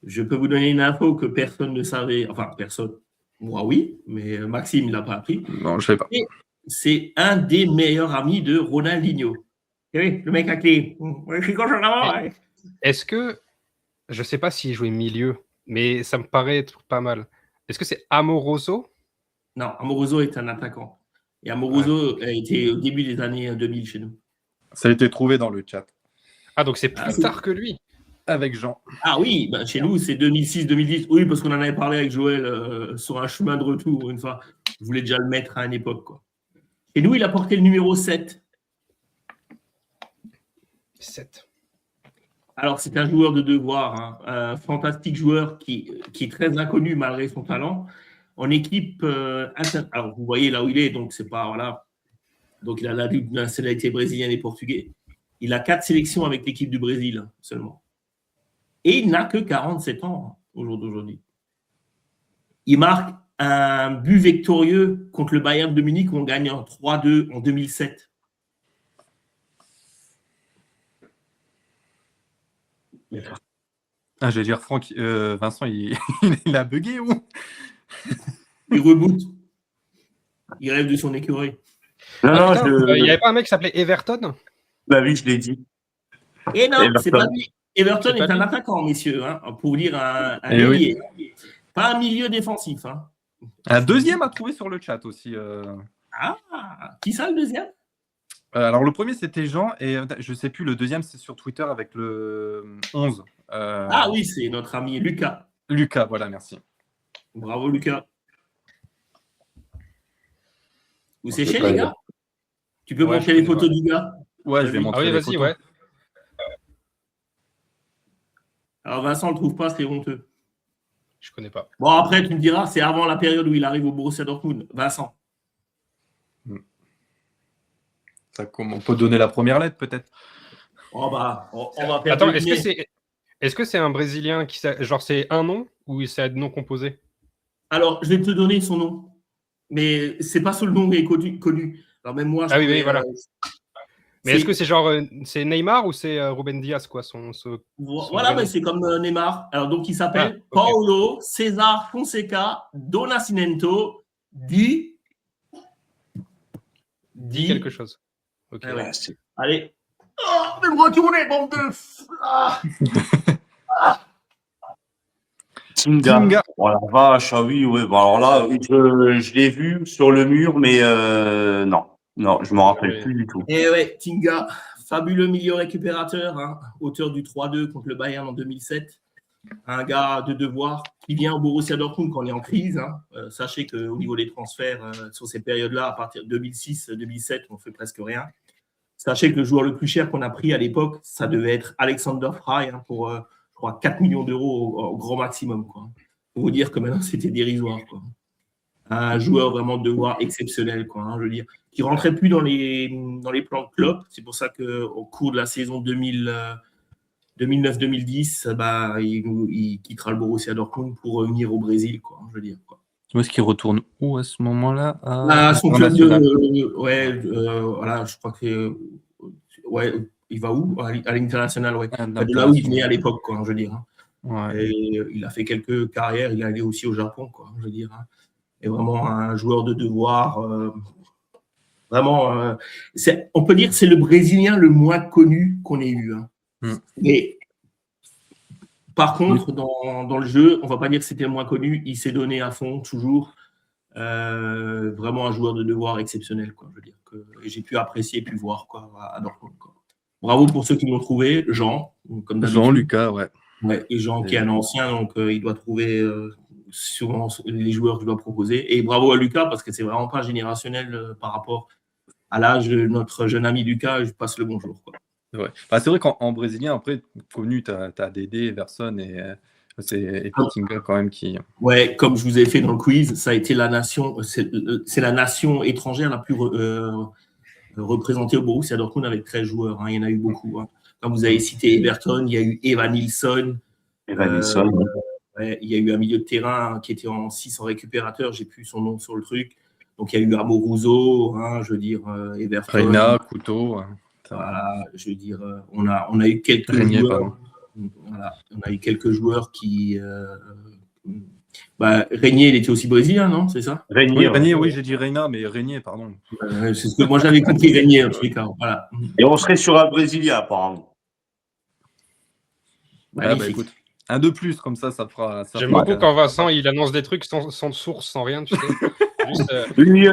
Je peux vous donner une info que personne ne savait. Enfin, personne. Moi, oui, mais Maxime ne l'a pas appris. Non, je sais pas. C'est un des meilleurs amis de Ronaldinho. Eh oui, le mec à clé. Est-ce que, je sais pas s'il jouait milieu, mais ça me paraît être pas mal. Est-ce que c'est Amoroso? Non, Amoroso est un attaquant. Et Amoroso a été au début des années 2000 chez nous. Ça a été trouvé dans le chat. Ah, donc c'est plus tard que lui. Avec Jean. Ah oui, bah chez nous, c'est 2006-2010. Oui, parce qu'on en avait parlé avec Joël sur un chemin de retour une fois. Je voulais déjà le mettre à une époque, quoi. Chez nous, il a porté le numéro 7. 7. Alors, c'est un joueur de devoir, hein, un fantastique joueur qui est très inconnu malgré son talent. En équipe, alors vous voyez là où il est, donc c'est pas, voilà. Donc il a la double nationalité brésilienne et portugais. Il a 4 sélections avec l'équipe du Brésil seulement. Et il n'a que 47 ans au jour d'aujourd'hui. Il marque un but victorieux contre le Bayern de Munich où on gagne en 3-2 en 2007. Ah, je vais dire Franck, Vincent, il a bugué ou? Il reboot. Il rêve de son écurie. Non, Putain, il n'y avait pas un mec qui s'appelait Everton? Bah oui, je l'ai dit. Et non, Everton. c'est pas lui. Everton C'est est pas un lui. attaquant, messieurs, hein, pour vous dire un Eh oui. ailier. Pas un milieu défensif. Hein. Un deuxième à trouver sur le chat aussi. Ah, qui ça le deuxième? Alors le premier c'était Jean et je sais plus, le deuxième c'est sur Twitter avec le 11. Ah oui, c'est notre ami Lucas. Lucas, voilà, merci. Bravo Lucas. Vous On séchez peut pas les dire. gars? Tu peux Ouais, montrer je les connais photos du gars? Ouais, je vais Vas-y. Ah montrer oui, les vas-y, photos. ouais. Alors Vincent le trouve pas, c'est honteux. Je connais pas. Bon après tu me diras, c'est avant la période où il arrive au Borussia Dortmund. Vincent. On peut donner la première lettre peut-être. Oh bah, on va perdre. Attends, le est-ce que c'est un Brésilien qui genre c'est un nom ou c'est un nom composé? Alors je vais te donner son nom, mais c'est pas sous le nom qui est connu. Alors même moi, je Ah oui, pourrais, voilà. Mais est-ce que c'est genre c'est Neymar ou c'est Ruben Dias quoi son Voilà, vrai mais nom? c'est comme Neymar. Alors donc il s'appelle Ah, ok. Paulo César Fonseca do Nascimento Dit quelque chose. Ok. Ah ouais. Ah, c'est- Allez. Oh, mais me retourner, bande de. Ah. Tinga. Tinga. Oh la vache, ah oui, ouais. Bon, alors là, je l'ai vu sur le mur, mais non, je m'en rappelle Oui. plus du tout. Et ouais, Tinga, fabuleux milieu récupérateur, hein, auteur du 3-2 contre le Bayern en 2007. Un gars de devoir qui vient au Borussia Dortmund quand on est en crise. Hein. Sachez qu'au niveau des transferts, sur ces périodes-là, à partir de 2006-2007, on ne fait presque rien. Sachez que le joueur le plus cher qu'on a pris à l'époque, ça devait être Alexander Frey pour, je crois, 4 millions d'euros au grand maximum. Quoi. Pour vous dire que maintenant, c'était dérisoire. Quoi. Un joueur vraiment de devoir exceptionnel, quoi, hein, je veux dire, qui ne rentrait plus dans les plans de Klopp. C'est pour ça qu'au cours de la saison 2009-2010, bah, il quittera le Borussia Dortmund pour revenir au Brésil, quoi, je veux dire. Quoi. Où est-ce qu'il retourne où à ce moment-là? Son club International. voilà, je crois que ouais, il va où? À l'international, ouais. Ah, De là où il venait à l'époque, quoi, je veux dire. Hein. Ouais. Et il a fait quelques carrières, il est allé aussi au Japon, quoi, je veux dire. Hein. Et vraiment un joueur de devoir. Vraiment, on peut dire que c'est le Brésilien le moins connu qu'on ait eu. Hein. Mais par contre, dans le jeu, on ne va pas dire que c'était le moins connu. Il s'est donné à fond, toujours. Vraiment un joueur de devoir exceptionnel, quoi, je veux dire, que j'ai pu apprécier et pu voir quoi, à Dortmund. Quoi. Bravo pour ceux qui l'ont trouvé. Jean, comme d'habitude. Jean, Lucas, ouais. Et Jean qui est un ancien, donc il doit trouver souvent les joueurs qu'il doit proposer. Et bravo à Lucas, parce que c'est vraiment pas générationnel par rapport à l'âge de notre jeune ami Lucas. Je passe le bonjour. Quoi. Ouais. Bah, c'est vrai qu'en brésilien, après, connu, tu as Dédé, Verson et Tinga quand même qui. Ouais, comme je vous ai fait dans le quiz, ça a été la nation, c'est la nation étrangère la plus représentée au Borussia Dortmund avec 13 joueurs. Hein. Il y en a eu beaucoup. Hein. Comme vous avez cité Everton, il y a eu Evan Nilsson. Ouais, il y a eu un milieu de terrain qui était en 6 en récupérateur, j'ai plus son nom sur le truc. Donc il y a eu Amoroso, hein, je veux dire, Everton. Reina, Couteau. Voilà, je veux dire, on a eu quelques Régnier, joueurs. pardon. Voilà, on a eu quelques joueurs qui. Régnier, il était aussi brésilien, non? C'est ça? Régnier, oui, j'ai dit Reina, mais Régnier, pardon. C'est ce que moi j'avais compris, Régnier, en tous les cas. Voilà. Et on serait sur un Brésilien, apparemment. Bah, écoute, un de plus, comme ça fera. J'aime beaucoup quand Vincent il annonce des trucs sans source, sans rien, tu sais. Juste,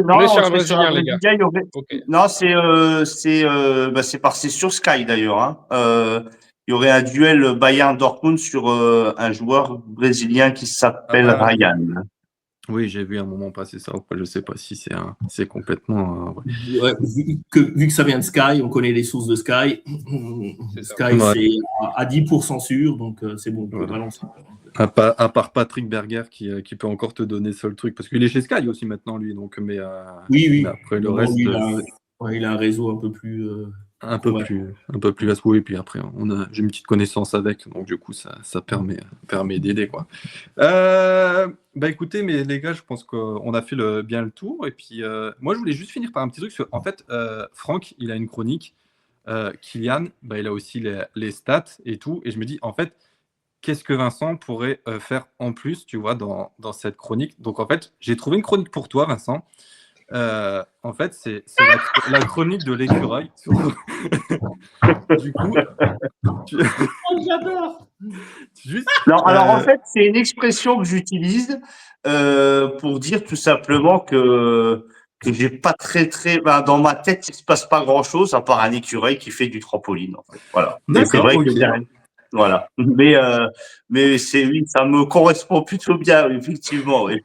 non, on est sur un Brésilien, les gars. Okay. Non, c'est passé sur Sky d'ailleurs. Hein. Il y aurait un duel Bayern-Dortmund sur un joueur brésilien qui s'appelle Ryan. Oui, j'ai vu un moment passer ça. Je ne sais pas si c'est complètement. Ouais, vu que ça vient de Sky, on connaît les sources de Sky. Sky, c'est à 10% sûr, donc c'est bon. À part Patrick Berger qui peut encore te donner ça le truc, parce qu'il est chez Sky aussi maintenant, lui. Donc, oui. Mais après, le reste. Lui, il a un réseau un peu plus. Un peu plus vaste, oui, et puis après j'ai une petite connaissance avec, donc du coup ça permet d'aider quoi. Écoutez, mais les gars, je pense qu'on a fait bien le tour, et puis moi je voulais juste finir par un petit truc, parce qu'en fait Franck il a une chronique, Kylian il a aussi les stats et tout, et je me dis en fait qu'est-ce que Vincent pourrait faire en plus, tu vois, dans cette chronique. Donc en fait j'ai trouvé une chronique pour toi, Vincent. En fait, c'est la chronique de l'écureuil. Du coup, J'adore. juste, Non, alors en fait, c'est une expression que j'utilise pour dire tout simplement que j'ai pas dans ma tête, il se passe pas grand-chose à part un écureuil qui fait du trampoline. En fait. Voilà. Et c'est d'accord, vrai ok. que voilà. Mais oui, ça me correspond plutôt bien, effectivement. Oui.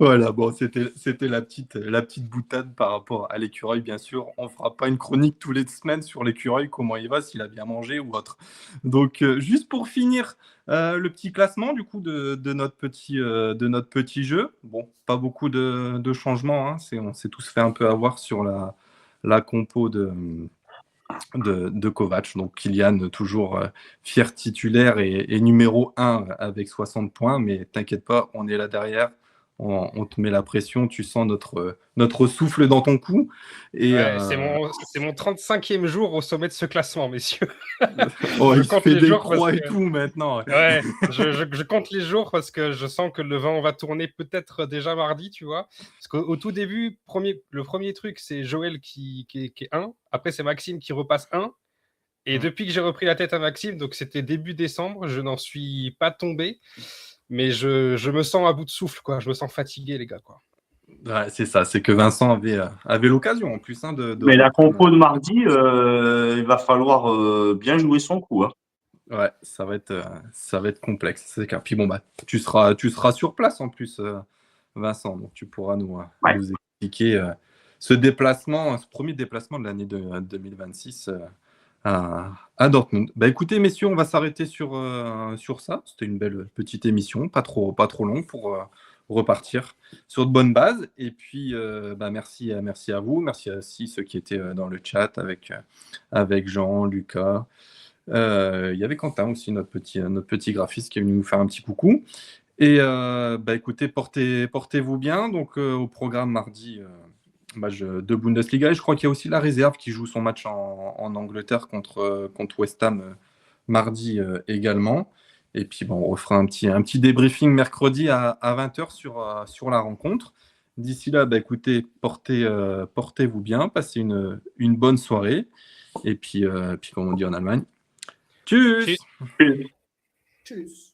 Voilà, bon, c'était la petite boutade par rapport à l'écureuil, bien sûr. On fera pas une chronique tous les semaines sur l'écureuil, comment il va, s'il a bien mangé ou autre. Donc, juste pour finir, le petit classement du coup de notre petit jeu. Bon, pas beaucoup de changements, hein. On s'est tous fait un peu avoir sur la compo de Kovac. Donc, Kylian, toujours fier titulaire et numéro 1 avec 60 points. Mais t'inquiète pas, on est là derrière. On te met la pression. Tu sens notre souffle dans ton cou. Et, Ouais, c'est mon 35e jour au sommet de ce classement, messieurs. oh, Je il se compte fait les des jours croix parce et que- tout maintenant. Ouais, je compte les jours parce que je sens que le vent va tourner peut-être déjà mardi, tu vois. Parce qu'au tout début, le premier truc, c'est Joël qui est 1. Après, c'est Maxime qui repasse 1. Et depuis que j'ai repris la tête à Maxime, donc c'était début décembre, je n'en suis pas tombé. Mais je me sens à bout de souffle, quoi. Je me sens fatigué, les gars, quoi. Ouais, c'est ça. C'est que Vincent avait l'occasion en plus, hein, de Mais la reprendre. compo de mardi, il va falloir bien jouer son coup. Hein. Ouais, ça va être complexe, c'est clair. Puis bon, bah, tu seras sur place en plus, Vincent, donc tu pourras Ouais. nous expliquer ce déplacement, ce premier déplacement de l'année 2026 à Dortmund. Bah écoutez, messieurs, on va s'arrêter sur ça. C'était une belle petite émission, pas trop longue pour repartir sur de bonnes bases. Et puis, bah, merci à vous, merci à ceux qui étaient dans le chat avec Jean, Lucas. Il y avait Quentin aussi, notre petit graphiste qui est venu nous faire un petit coucou. Et bah, écoutez, portez-vous bien. Donc au programme mardi de Bundesliga. Et je crois qu'il y a aussi la réserve qui joue son match en Angleterre contre West Ham mardi également. Et puis bon, on refera un petit débriefing mercredi à 20h sur la rencontre. D'ici là, bah, écoutez, portez-vous bien, passez une bonne soirée. Et puis comme on dit en Allemagne, tschüss. Tschüss. Tschüss. Tschüss.